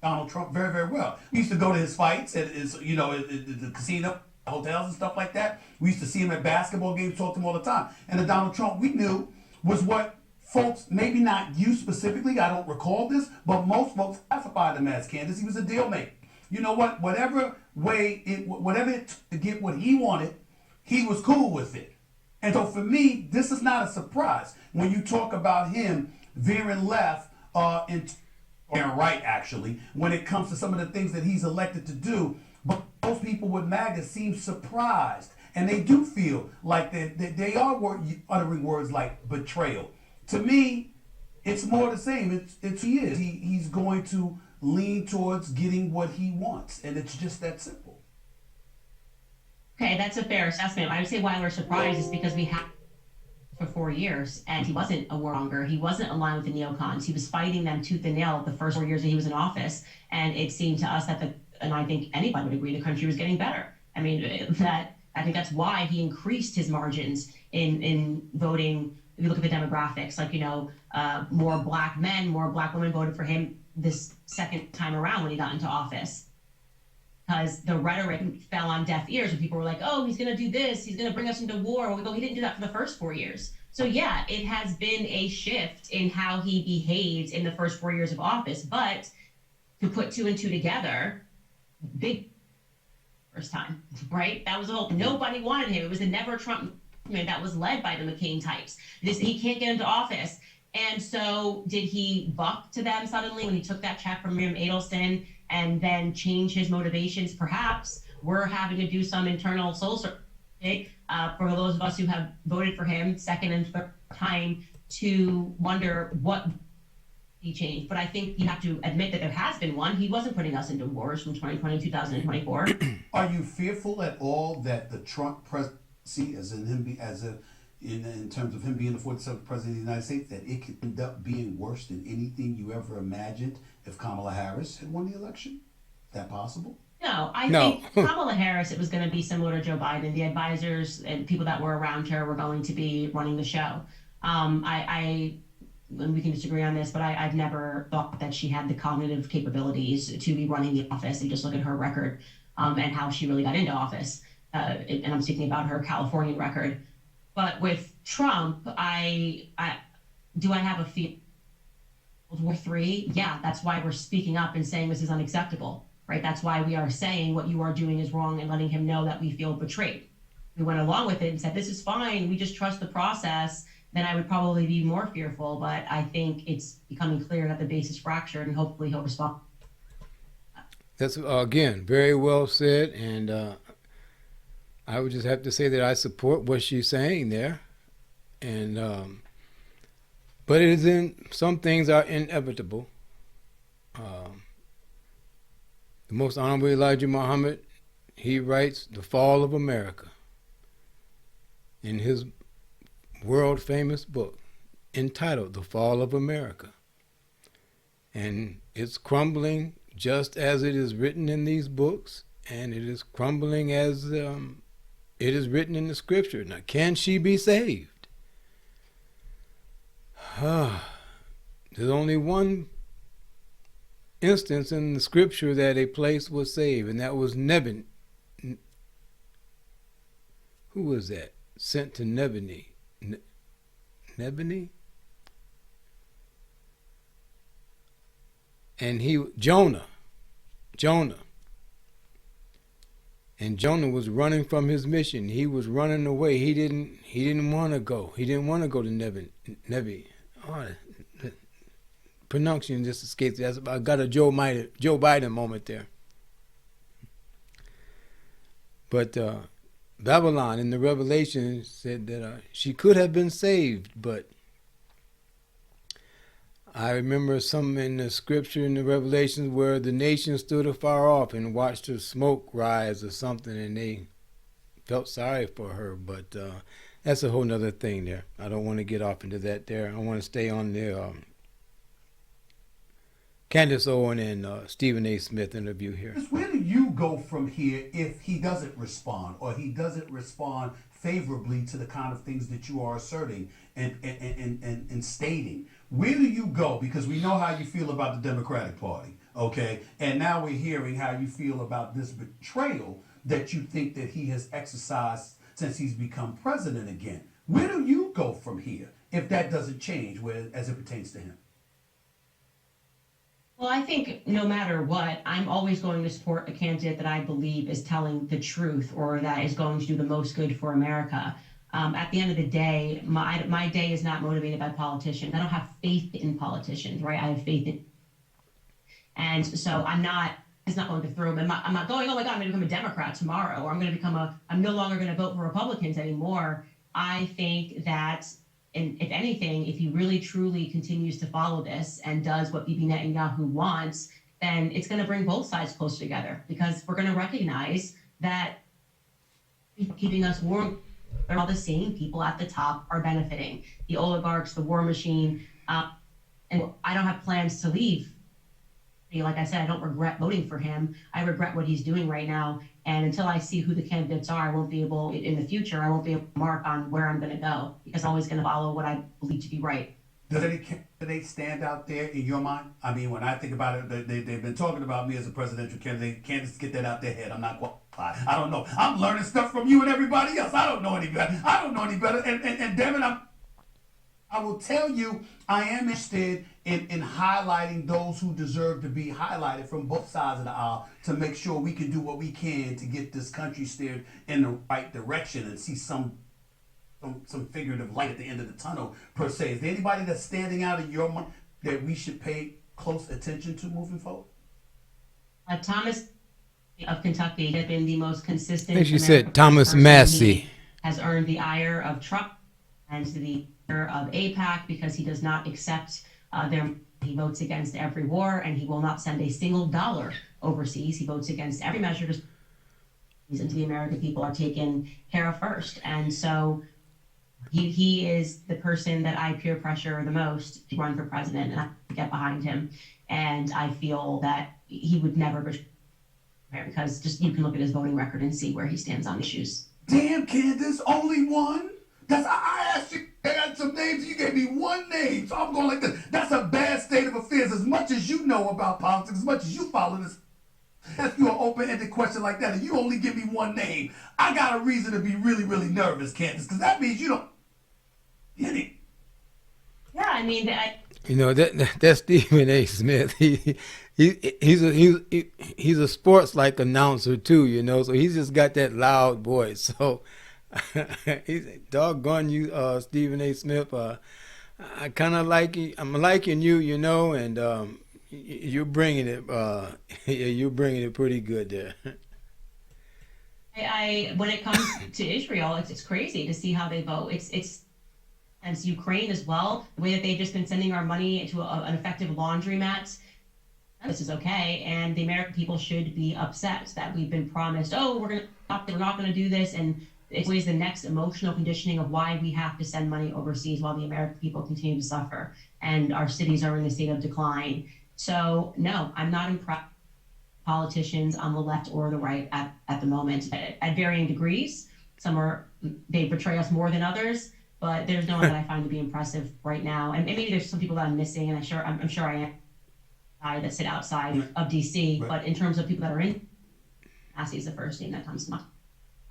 Donald Trump very, very well. We used to go to his fights at the casino, hotels and stuff like that. We used to see him at basketball games, talk to him all the time. And the Donald Trump we knew was what folks, maybe not you specifically, I don't recall this, but most folks classified him as. Candace, he was a deal maker. You know what? Whatever it took to get what he wanted, he was cool with it. And so for me, this is not a surprise when you talk about him veering left and right, actually, when it comes to some of the things that he's elected to do. But most people with MAGA seem surprised, and they do feel like they are uttering words like betrayal. To me, it's more the same. He's going to lean towards getting what he wants, and it's just that simple. Okay, that's a fair assessment. I would say why we're surprised is because we had for 4 years, and he wasn't a warmonger. He wasn't aligned with the neocons. He was fighting them tooth and nail the first 4 years that he was in office, and it seemed to us that and I think anybody would agree, the country was getting better. I mean, I think that's why he increased his margins in voting. If you look at the demographics, more black men, more black women voted for him this second time around when he got into office. Because the rhetoric fell on deaf ears when people were like, oh, he's going to do this, he's going to bring us into war. Well, we go, he didn't do that for the first 4 years. So yeah, it has been a shift in how he behaved in the first 4 years of office. But to put two and two together, big first time, right? That was the whole, nobody wanted him. It was the never Trump movement that was led by the McCain types. He can't get into office. And so did he buck to them suddenly when he took that check from Miriam Adelson and then change his motivations? Perhaps we're having to do some internal soul searching for those of us who have voted for him second and third time to wonder what he changed. But I think you have to admit that there has been one. He wasn't putting us into wars from 2020 to 2024. Are you fearful at all that the Trump presidency, in terms of him being the 47th president of the United States, that it could end up being worse than anything you ever imagined if Kamala Harris had won the election? Is that possible? No, I think Kamala Harris, it was going to be similar to Joe Biden. The advisors and people that were around her were going to be running the show. And we can disagree on this, but I've never thought that she had the cognitive capabilities to be running the office. And just look at her record and how she really got into office. And I'm speaking about her Californian record. But with Trump, I do I have a feel World War III? Yeah, that's why we're speaking up and saying this is unacceptable, right? That's why we are saying what you are doing is wrong and letting him know that we feel betrayed. We went along with it and said, this is fine, we just trust the process, then I would probably be more fearful. But I think it's becoming clear that the base is fractured, and hopefully he'll respond. That's again very well said, and I would just have to say that I support what she's saying there, and but it is in some things are inevitable. The most honorable Elijah Muhammad, he writes The Fall of America in his world famous book entitled The Fall of America, and it's crumbling just as it is written in these books, and it is crumbling as it is written in the scripture. Now, can she be saved? There's only one instance in the scripture that a place was saved, and that was Nebuchadnezzar. Who was that? Sent to Nebuchadnezzar. Nebuchadnezzar? And Jonah. And Jonah was running from his mission. He was running away. He didn't want to go. He didn't want to go to Nebuchadnezzar. Oh, the pronunciation just escaped. I got a Joe Biden moment there. But Babylon in the Revelation said that she could have been saved, but I remember some in the scripture in the Revelations where the nation stood afar off and watched her smoke rise or something, and they felt sorry for her. But that's a whole nother thing there. I don't want to get off into that there. I want to stay on the Candace Owens and Stephen A. Smith interview here. Where do you go from here if he doesn't respond, or he doesn't respond favorably to the kind of things that you are asserting and stating? Where do you go? Because we know how you feel about the Democratic Party, okay? And now we're hearing how you feel about this betrayal that you think that he has exercised since he's become president again. Where do you go from here if that doesn't change as it pertains to him? Well, I think no matter what, I'm always going to support a candidate that I believe is telling the truth or that is going to do the most good for America. At the end of the day, my day is not motivated by politicians. I don't have faith in politicians, right? I have faith in, and so it's not going to throw them. I'm not going, oh my God, I'm going to become a Democrat tomorrow, or I'm no longer going to vote for Republicans anymore. I think that, and if anything, if he really truly continues to follow this and does what Bibi Netanyahu wants, then it's going to bring both sides closer together, because we're going to recognize that keeping us warm, all the same people at the top are benefiting. The oligarchs, the war machine, and I don't have plans to leave. Like I said, I don't regret voting for him. I regret what he's doing right now. And until I see who the candidates are, I won't be able to mark on where I'm going to go, because I'm always going to follow what I believe to be right. Does any candidate stand out there in your mind? I mean, when I think about it, they've been talking about me as a presidential candidate. Candace, get that out their head. I'm not qualified. I don't know. I'm learning stuff from you and everybody else. I don't know any better. And damn it, I will tell you, I am interested in highlighting those who deserve to be highlighted from both sides of the aisle, to make sure we can do what we can to get this country steered in the right direction and see some figurative light at the end of the tunnel, per se. Is there anybody that's standing out in your mind that we should pay close attention to moving forward? Thomas of Kentucky has been the most consistent. I think she said Thomas Massey. Has earned the ire of Trump and the ire of AIPAC, because he does not accept he votes against every war, and he will not send a single dollar overseas. He votes against every measure to the American people are taken care of first. And so he is the person that I peer pressure the most to run for president, and I get behind him. And I feel that he would never betray, because just you can look at his voting record and see where he stands on issues. Damn, Candace, only one? I asked you, I got some names, you gave me one name, so I'm going like this. That's a bad state of affairs. As much as you know about politics, as much as you follow this, Ask you an open-ended question like that, and you only give me one name, I got a reason to be really, really nervous, Candace, because that means you don't get it. Yeah, I mean, You know that's Stephen A. Smith. He's a sports like announcer too. You know, so he's just got that loud voice. So he's doggone you, Stephen A. Smith. I kind of like you. I'm liking you. You know, and you're bringing it. Yeah, you're bringing it pretty good there. I when it comes to Israel, it's crazy to see how they vote. It's and it's Ukraine as well. The way that they've just been sending our money to an effective laundromat. This is okay, and the American people should be upset that we've been promised, oh, we're not going to do this, and it's always the next emotional conditioning of why we have to send money overseas while the American people continue to suffer and our cities are in a state of decline. So no, I'm not impressed with politicians on the left or the right at the moment at varying degrees. They betray us more than others, but there's no one that I find to be impressive right now. And maybe there's some people that I'm missing, and I'm sure I am. That sit outside of DC, but in terms of people that are in, Cassie is the first name that comes to mind.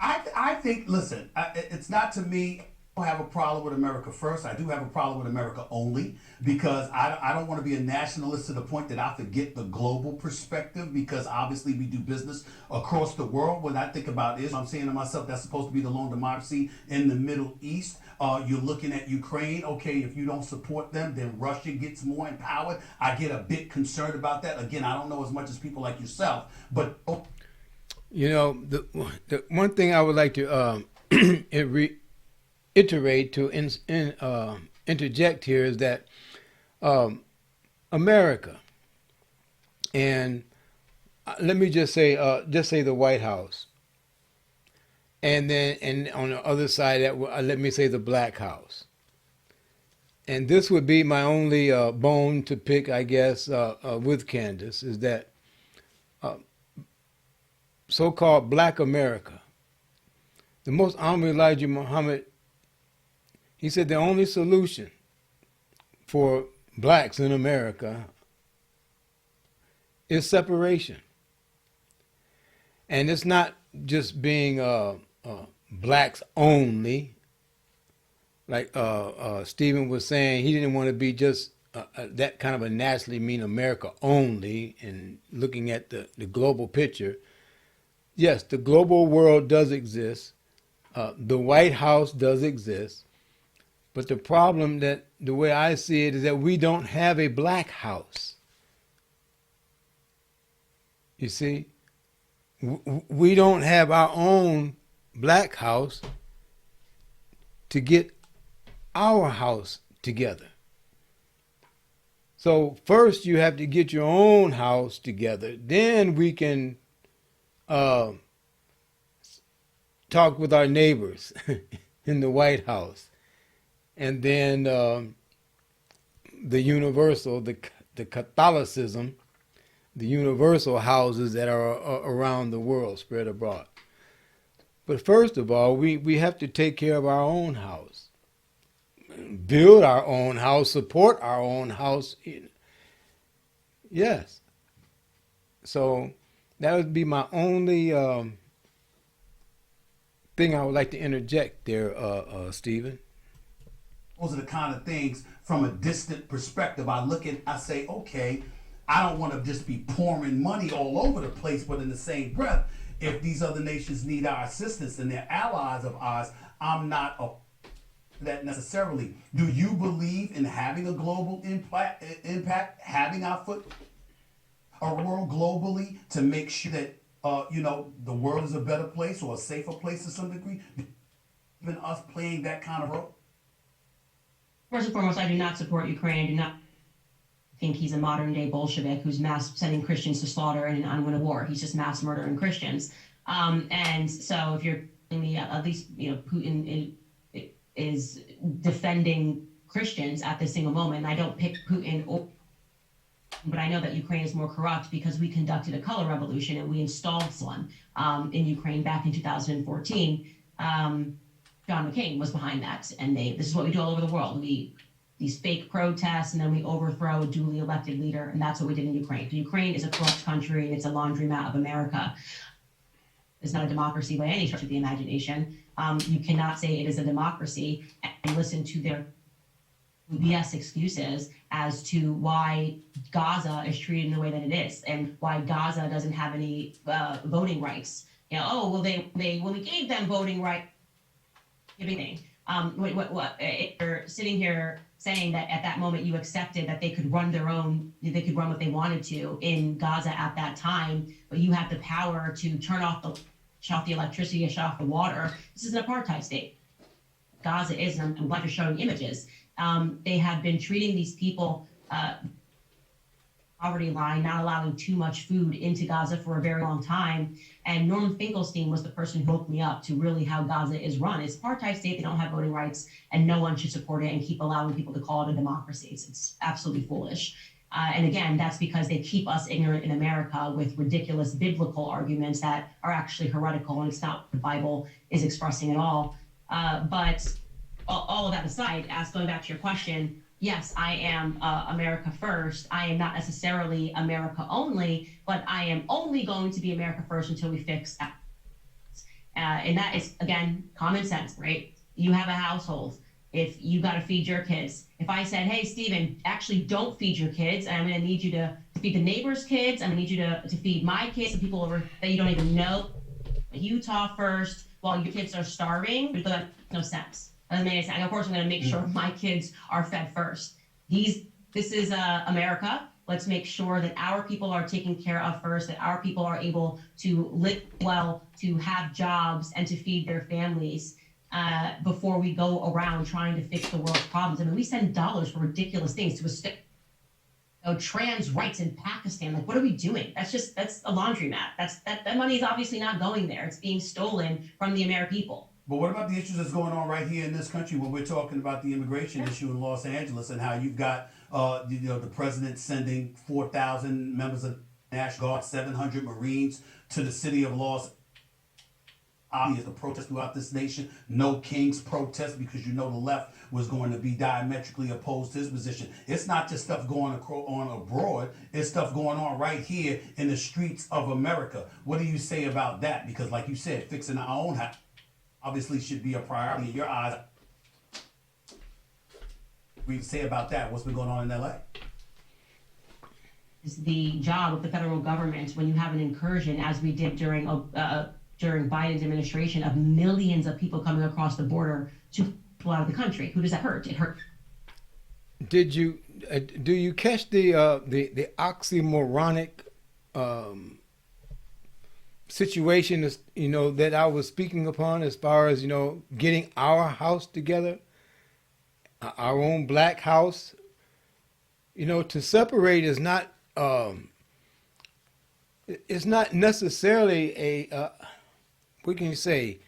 I think, listen, it's not to me. I don't have a problem with America first. I do have a problem with America only because I don't want to be a nationalist to the point that I forget the global perspective because obviously we do business across the world. When I think about Israel, I'm saying to myself, that's supposed to be the lone democracy in the Middle East. You're looking at Ukraine. Okay, if you don't support them, then Russia gets more empowered. I get a bit concerned about that. Again, I don't know as much as people like yourself, but You know, the one thing I would like to iterate to interject here is that America, and let me just say the White House, and on the other side, let me say the Black House. And this would be my only bone to pick, I guess, with Candace, is that so-called Black America, the most honorable Elijah Muhammad, he said the only solution for blacks in America is separation. And it's not just being blacks only. Like Stephen was saying, he didn't want to be just that kind of a nationally mean America only and looking at the global picture. Yes, the global world does exist. The White House does exist. But the problem that the way I see it is that we don't have a Black House. You see, we don't have our own Black House to get our house together. So first you have to get your own house together. Then we can talk with our neighbors in the White House. And then the universal, the Catholicism, the universal houses that are around the world, spread abroad. But first of all, we have to take care of our own house, build our own house, support our own house. Yes. So that would be my only thing I would like to interject there, Stephen. Those are the kind of things from a distant perspective. I look at, I say, okay, I don't want to just be pouring money all over the place, but in the same breath, if these other nations need our assistance and they're allies of ours, I'm not that necessarily. Do you believe in having a global impact, having our foot around globally to make sure that the world is a better place or a safer place to some degree? Even us playing that kind of role? First and foremost, I do not support Ukraine. I do not think he's a modern day Bolshevik who's mass sending Christians to slaughter in an unwinnable war. He's just mass murdering Christians. And so if you're telling me at least Putin is defending Christians at this single moment, I don't pick Putin but I know that Ukraine is more corrupt because we conducted a color revolution and we installed one in Ukraine back in 2014. John McCain was behind that, and this is what we do all over the world. We these fake protests, and then we overthrow a duly elected leader, and that's what we did in Ukraine. Ukraine is a corrupt country, and it's a laundromat of America. It's not a democracy by any stretch of the imagination. You cannot say it is a democracy and listen to their BS excuses as to why Gaza is treated in the way that it is, and why Gaza doesn't have any voting rights. You know, oh well, they when we gave them voting rights, everything. They're sitting here saying that at that moment you accepted that they could run they could run what they wanted to in Gaza at that time, but you have the power to shut off the electricity, shut off the water. This is an apartheid state. Gaza is, and I'm glad you're showing images. They have been treating these people poverty line, not allowing too much food into Gaza for a very long time. And Norman Finkelstein was the person who woke me up to really how Gaza is run. It's apartheid state, they don't have voting rights, and no one should support it and keep allowing people to call it a democracy. It's absolutely foolish. And again, that's because they keep us ignorant in America with ridiculous biblical arguments that are actually heretical, and it's not what the Bible is expressing at all. But all of that aside, going back to your question, yes, I am America first. I am not necessarily America only, but I am only going to be America first until we fix that. And that is, again, common sense, right? You have a household. If you got to feed your kids. If I said, hey, Steven, actually don't feed your kids, and I'm going to need you to feed the neighbor's kids, I'm going to need you to feed my kids and people over that you don't even know, Utah first, while your kids are starving, but that makes no sense. Doesn't make any sense. Of course, I'm going to make sure my kids are fed first. This is America. Let's make sure that our people are taken care of first, that our people are able to live well, to have jobs, and to feed their families before we go around trying to fix the world's problems. I mean, we send dollars for ridiculous things to trans rights in Pakistan. Like, what are we doing? That's a laundromat. That money is obviously not going there. It's being stolen from the American people. But what about the issues that's going on right here in this country when we're talking about the immigration issue in Los Angeles, and how you've got the president sending 4,000 members of the National Guard, 700 Marines to the city of Los Angeles to protest throughout this nation? No King's protest, because the left was going to be diametrically opposed to his position. It's not just stuff going on abroad, it's stuff going on right here in the streets of America. What do you say about that? Because like you said, fixing our own house obviously should be a priority in your eyes. What do you say about that? What's been going on in LA? Is the job of the federal government when you have an incursion, as we did during Biden's administration, of millions of people coming across the border to pull out of the country? Who does that hurt? It hurt. Do you catch the oxymoronic situation that I was speaking upon, as far as getting our house together, our own black house? To separate is not it's not necessarily a what can you say,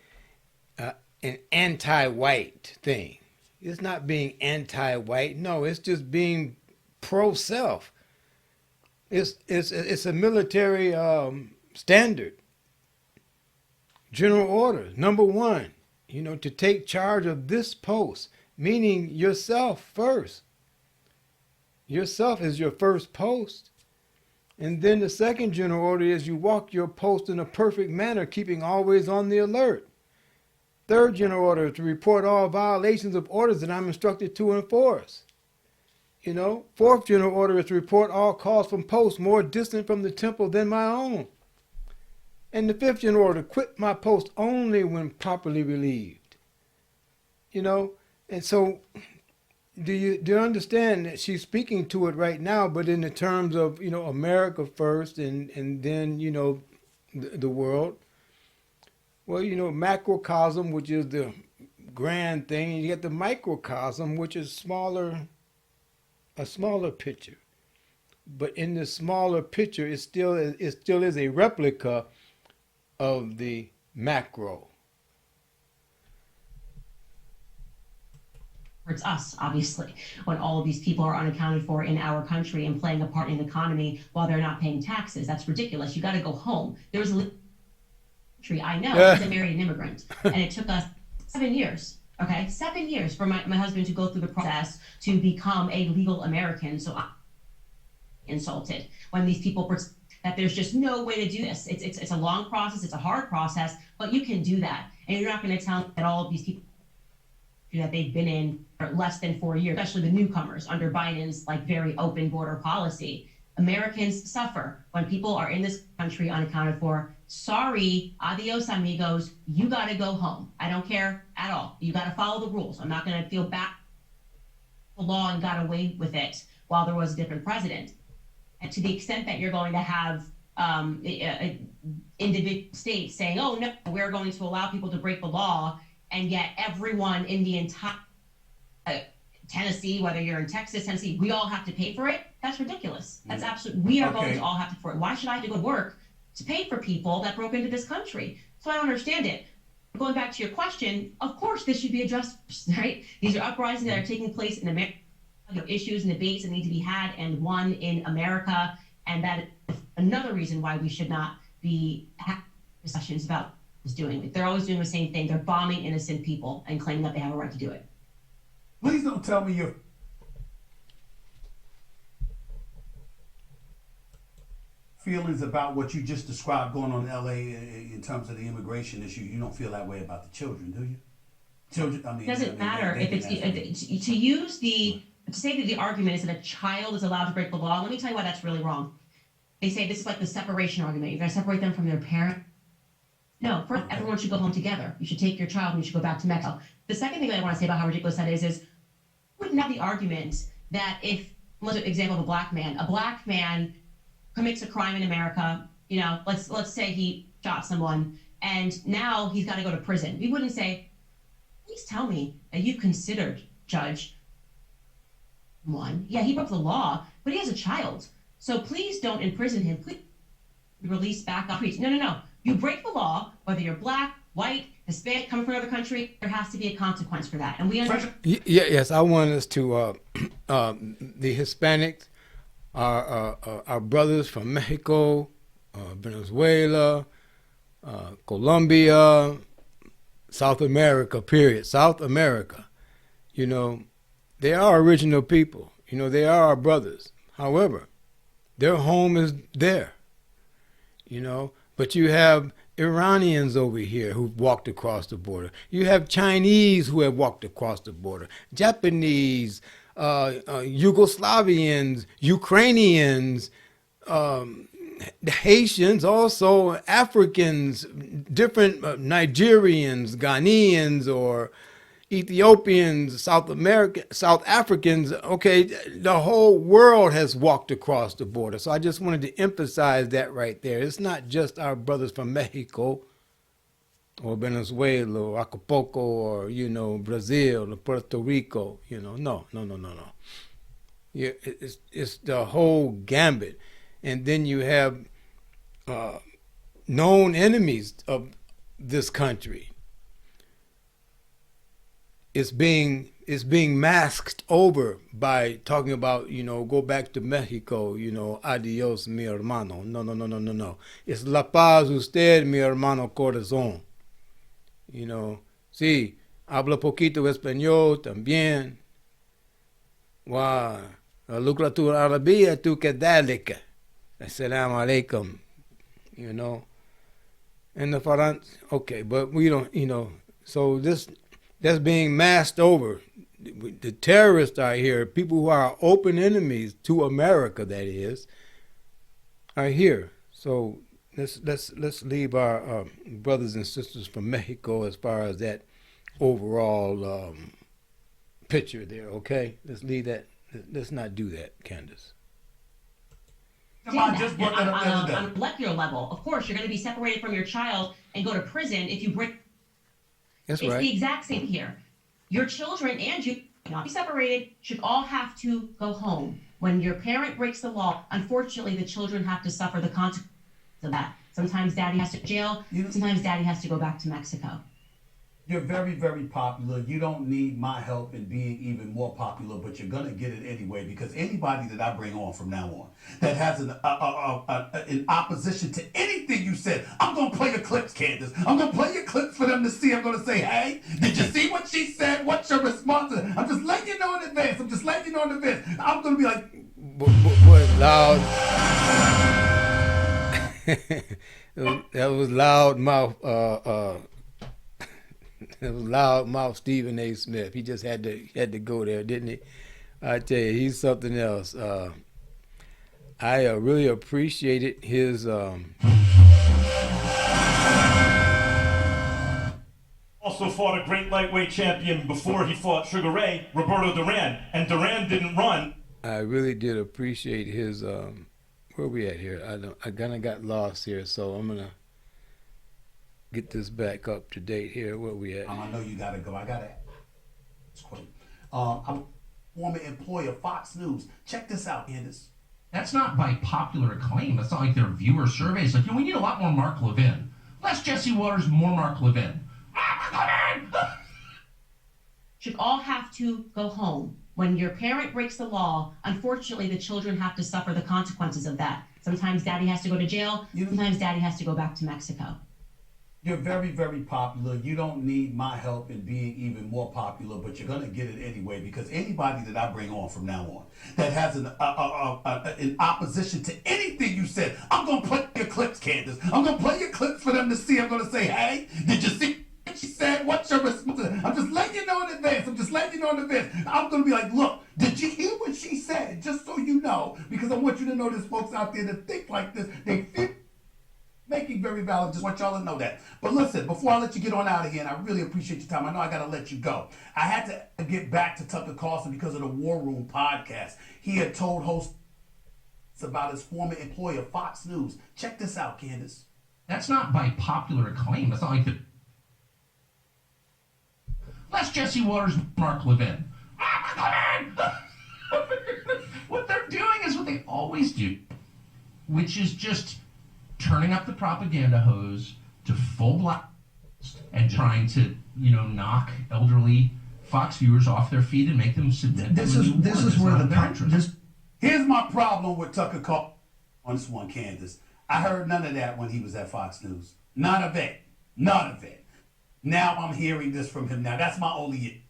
an anti-white thing. It's not being anti-white. No, it's just being pro-self. It's a military standard. General order, number one, to take charge of this post, meaning yourself first. Yourself is your first post. And then the second general order is you walk your post in a perfect manner, keeping always on the alert. Third general order is to report all violations of orders that I'm instructed to enforce. Fourth general order is to report all calls from posts more distant from the temple than my own. And the fifth general order, quit my post only when properly relieved. And so do you understand that she's speaking to it right now, but in the terms of, America first and then, the world. Well, macrocosm, which is the grand thing, and you get the microcosm, which is a smaller picture. But in the smaller picture, it still is a replica of the macro. Hurts us, obviously, when all of these people are unaccounted for in our country and playing a part in the economy while they're not paying taxes. That's ridiculous. You got to go home. There was a country I know, I married an immigrant, and it took us 7 years. Okay, 7 years for my husband to go through the process to become a legal American. So I'm insulted when these people that there's just no way to do this. It's a long process, it's a hard process, but you can do that. And you're not going to tell me that all of these people that they've been in for less than 4 years, especially the newcomers under Biden's like very open border policy. Americans suffer when people are in this country unaccounted for. Sorry, adios amigos, you got to go home. I don't care at all. You got to follow the rules. I'm not going to feel back the law and got away with it while there was a different president. And to the extent that you're going to have individual states saying, oh no, we're going to allow people to break the law, and yet everyone in the entire Tennessee, whether you're in Texas, Tennessee, we all have to pay for it. That's ridiculous. That's absolutely, we are going to all have to pay for it. Why should I have to go to work to pay for people that broke into this country? So I don't understand it. Going back to your question, of course this should be addressed, right? These are uprisings that are taking place in America, issues and debates that need to be had and won in America. And that is another reason why we should not be having discussions about what it's doing. They're always doing the same thing. They're bombing innocent people and claiming that they have a right to do it. Please don't tell me your feelings about what you just described going on in LA in terms of the immigration issue. You don't feel that way about the children, do you? Children, I mean, doesn't matter if it's to use the to say that the argument is that a child is allowed to break the law. Let me tell you why that's really wrong. They say this is like the separation argument. You're going to separate them from their parent. No, first, everyone should go home together. You should take your child and you should go back to Mexico. The second thing that I want to say about how ridiculous that is wouldn't have the argument that if, let's example of a black man commits a crime in America, you know, let's say he shot someone and now he's got to go to prison. We wouldn't say, please tell me that you considered, Judge, one, yeah, he broke the law, but he has a child. So please don't imprison him. Please release back on streets. No. You break the law, whether you're black, white, Hispanic, coming from another country, there has to be a consequence for that. And we understand. Yes, I want us to, the Hispanics, our brothers from Mexico, Venezuela, Colombia, South America, period. South America, you know, they are original people. You know, they are our brothers. However, their home is there, you know. But you have Iranians over here who've walked across the border. You have Chinese who have walked across the border. Japanese, Yugoslavians, Ukrainians, Haitians, also Africans, different Nigerians, Ghanaians, or Ethiopians, South Africans. Okay, the whole world has walked across the border. So I just wanted to emphasize that right there. It's not just our brothers from Mexico or Venezuela or Acapulco or, you know, Brazil or Puerto Rico. You know, no. Yeah, it's the whole gambit. And then you have known enemies of this country. It's being masked over by talking about, you know, go back to Mexico, you know, adios mi hermano. No. It's la paz usted, mi hermano corazón. You know, sí, habla poquito español también. Wow, lucratura arabia tu kadalika. Assalamu alaikum. You know, and the Farans, okay, but we don't, you know, so that's being masked over. The terrorists are here. People who are open enemies to America, that is, are here. So let's leave our brothers and sisters from Mexico as far as that overall picture there. Okay, let's leave that. Let's not do that, Candace. Come on, just brought that up the other day. On a molecular level, of course, you're going to be separated from your child and go to prison if you break. That's it's right. the exact same here. Your children and you not be separated should all have to go home. When your parent breaks the law, unfortunately, the children have to suffer the consequences of that. Sometimes daddy has to go to jail. Sometimes daddy has to go back to Mexico. You're very, very popular. You don't need my help in being even more popular, but you're going to get it anyway, because anybody that I bring on from now on that has an opposition to anything anything you said. I'm gonna play your clips, Candace. I'm gonna play your clips for them to see. I'm gonna say, hey, did you see what she said? What's your response? I'm just letting you know in advance. I'm gonna be like, Boy, loud. That was loud mouth. That was loud mouth Stephen A. Smith. He just had to go there, didn't he? I tell you, he's something else. I really appreciated his. Also fought a great lightweight champion before he fought Sugar Ray, Roberto Duran, and Duran didn't run. I really did appreciate his. Where are we at here? I kind of got lost here, so I'm gonna get this back up to date here. Where are we at? I know you gotta go. I gotta. I'm a former employee of Fox News. Check this out, Candace. That's not by popular acclaim. That's not like their viewer surveys. Like, we need a lot more Mark Levin. Less Jesse Waters, more Mark Levin. Should all have to go home. When your parent breaks the law, unfortunately, the children have to suffer the consequences of that. Sometimes daddy has to go to jail. Sometimes daddy has to go back to Mexico. You're very, very popular. You don't need my help in being even more popular, but you're going to get it anyway, because anybody that I bring on from now on that has an opposition to anything you said, I'm going to play your clips, Candace. I'm going to play your clips for them to see. I'm going to say, hey, did you see what she said? What's your response? I'm just letting you know in advance. I'm going to be like, look, did you hear what she said? Just so you know, because I want you to know there's folks out there that think like this. They feel making very valid. Just want y'all to know that. But listen, before I let you get on out of here, and I really appreciate your time, I know I got to let you go. I had to get back to Tucker Carlson because of the War Room podcast. He had told hosts about his former employer, Fox News. Check this out, Candace. That's not by popular acclaim. That's not like the. Less Jesse Waters, Mark Levin. What they're doing is what they always do, which is just turning up the propaganda hose to full blast and trying to, knock elderly Fox viewers off their feet and make them submit. This is where here's my problem with Tucker Carlson on this one, Candace. I heard none of that when he was at Fox News. None of it. Now I'm hearing this from him. Now that's my only.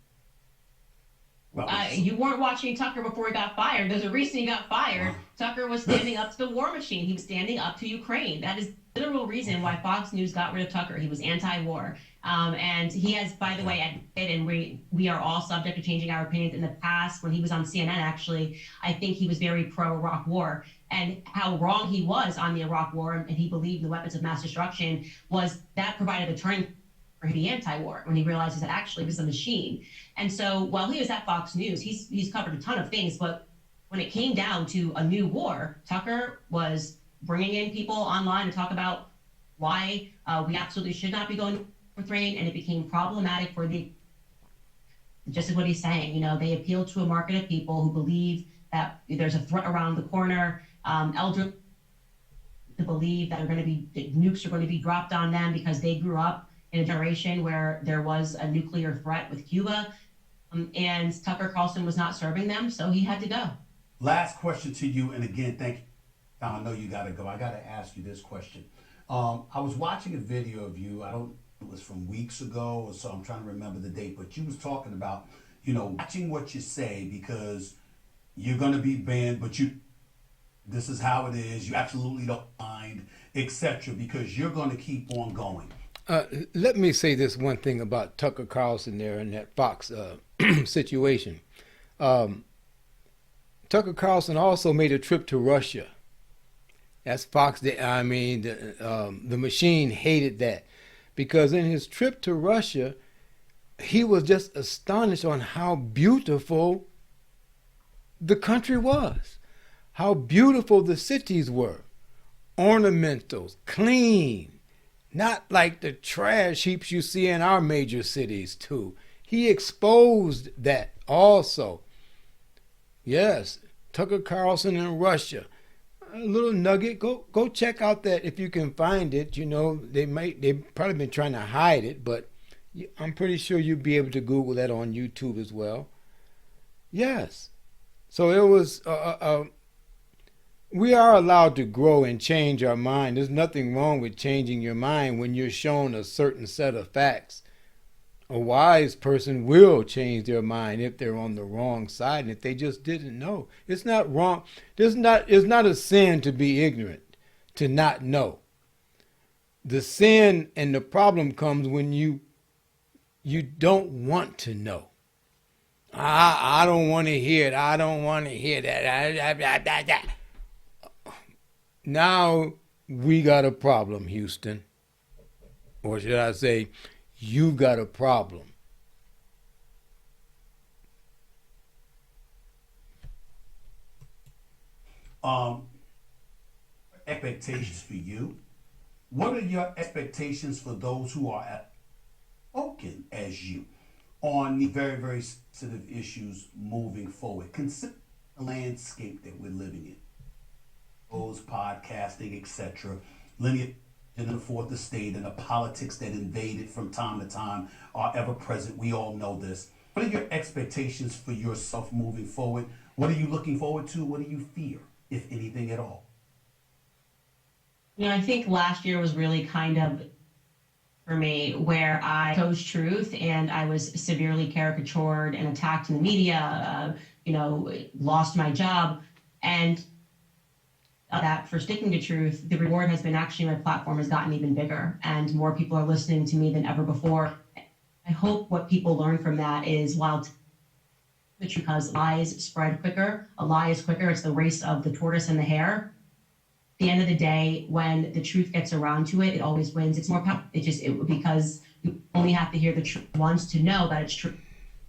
You weren't watching Tucker before he got fired. There's a reason he got fired. Tucker was standing up to the war machine. He was standing up to Ukraine. That is the literal reason why Fox News got rid of Tucker. He was anti-war. And he has, by the way, admitted, and we are all subject to changing our opinions. In the past, when he was on CNN, actually, I think he was very pro-Iraq war. And how wrong he was on the Iraq war, and he believed the weapons of mass destruction, was that provided a turning for him to be anti-war when he realizes that actually this is a machine. And so while he was at Fox News, he's covered a ton of things, but when it came down to a new war, Tucker was bringing in people online to talk about why we absolutely should not be going to Ukraine, and it became problematic for just as what he's saying, they appeal to a market of people who believe that there's a threat around the corner, elderly to believe that nukes are going to be dropped on them because they grew up in a generation where there was a nuclear threat with Cuba, and Tucker Carlson was not serving them, so he had to go. Last question to you, and again, thank you. I know you got to go. I got to ask you this question. I was watching a video of you. It was from weeks ago, or so I'm trying to remember the date, but you was talking about, watching what you say because you're going to be banned, but this is how it is. You absolutely don't mind, etc., because you're going to keep on going. Let me say this one thing about Tucker Carlson there in that Fox situation. Tucker Carlson also made a trip to Russia. That's Fox. The machine hated that because in his trip to Russia, he was just astonished on how beautiful the country was, how beautiful the cities were, ornamentals, clean. Not like the trash heaps you see in our major cities, too. He exposed that also. Yes, Tucker Carlson in Russia. A little nugget. Go check out that if you can find it. They've probably been trying to hide it, but I'm pretty sure you'll be able to Google that on YouTube as well. Yes. So it was We are allowed to grow and change our mind. There's nothing wrong with changing your mind when you're shown a certain set of facts. A wise person will change their mind if they're on the wrong side and if they just didn't know. It's not wrong. It's not a sin to be ignorant, to not know. The sin and the problem comes when you don't want to know. I don't want to hear it. I don't want to hear that. Now we got a problem, Houston. Or should I say, you got a problem. Expectations for you. What are your expectations for those who are spoken as you on the very, very sensitive issues moving forward? Consider the landscape that we're living in. Those podcasting, etc. Linear in the fourth estate and the politics that invade it from time to time are ever present. We all know this. What are your expectations for yourself moving forward? What are you looking forward to? What do you fear, if anything at all? I think last year was really kind of for me where I chose truth and I was severely caricatured and attacked in the media, lost my job. And that for sticking to truth, the reward has been actually my platform has gotten even bigger and more people are listening to me than ever before. I hope what people learn from that is while because lies spread quicker, a lie is quicker. It's the race of the tortoise and the hare. At the end of the day, when the truth gets around to it, it always wins. It's more powerful. Because you only have to hear the truth once to know that it's true.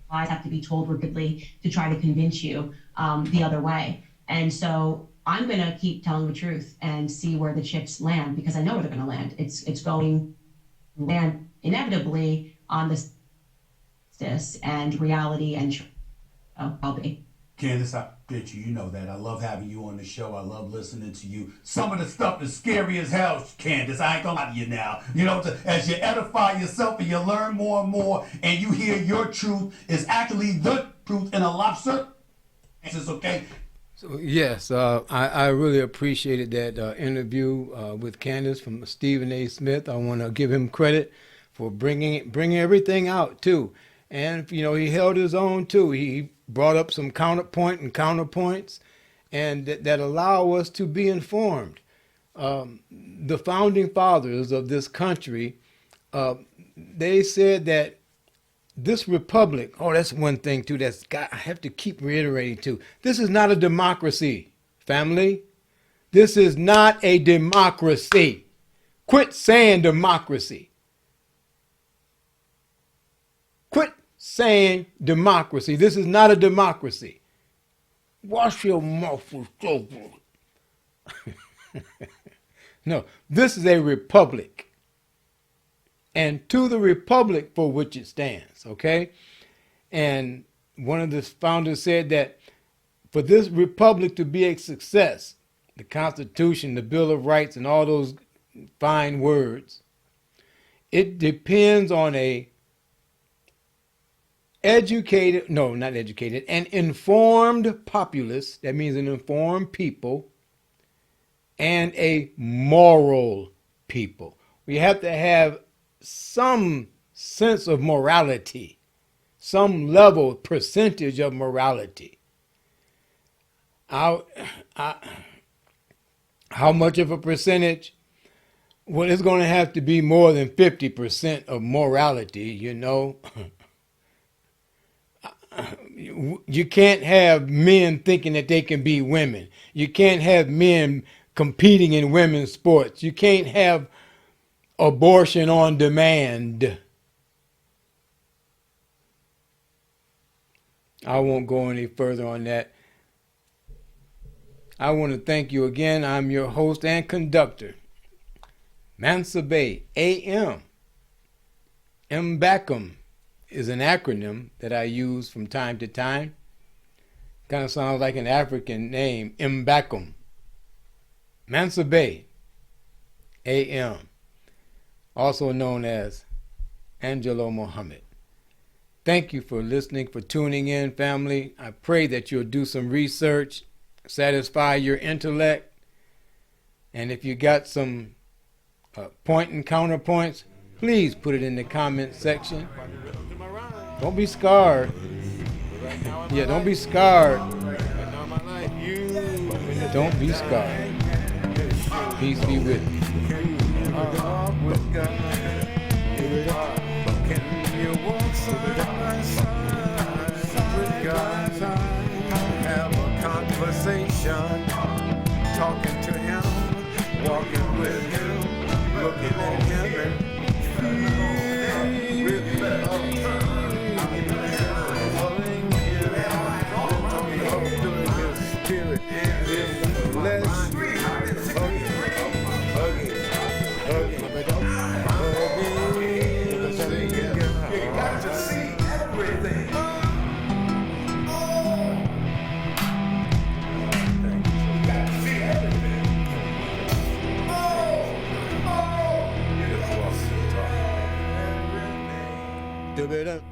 Lies have to be told repeatedly to try to convince you the other way. And so I'm going to keep telling the truth and see where the chips land because I know where they're going to land. It's going to land inevitably on this and reality and truth. So I'll be. Candace, I bet you know that. I love having you on the show. I love listening to you. Some of the stuff is scary as hell, Candace. I ain't gonna lie to you now. As you edify yourself and you learn more and more and you hear your truth is actually the truth in a lot of circumstances, okay? So, yes, I really appreciated that interview with Candace from Stephen A. Smith. I want to give him credit for bringing everything out, too. And, he held his own, too. He brought up some counterpoint and counterpoints and that allow us to be informed. The founding fathers of this country, they said that this republic, that's one thing too I have to keep reiterating too. This is not a democracy, family. This is not a democracy. Quit saying democracy. Quit saying democracy. This is not a democracy. Wash your mouth with soap. No, this is a republic. And to the republic for which it stands, okay? And one of the founders said that for this republic to be a success, the Constitution, the Bill of Rights, and all those fine words, it depends on an informed populace, that means an informed people, and a moral people. We have to have some sense of morality, some level, percentage of morality. How much of a percentage? Well, it's going to have to be more than 50% of morality, You can't have men thinking that they can be women. You can't have men competing in women's sports. You can't have abortion on demand. I won't go any further on that. I want to thank you again. I'm your host and conductor, Mansa Bay AM. Mbacum is an acronym that I use from time to time. Kind of sounds like an African name, Mbacum. Mansa Bay AM. Also known as Angelo Muhammad. Thank you for listening, for tuning in, family. I pray that you'll do some research, satisfy your intellect, And if you got some point and counterpoints, please put it in the comment section. Don't be scarred. Yeah, don't be scarred. Don't be scarred. Peace be with you. Can you walk side by side with God? Have a conversation, talking to Him, walking with Him, looking at Him, and Spirit and His flesh. Do it up.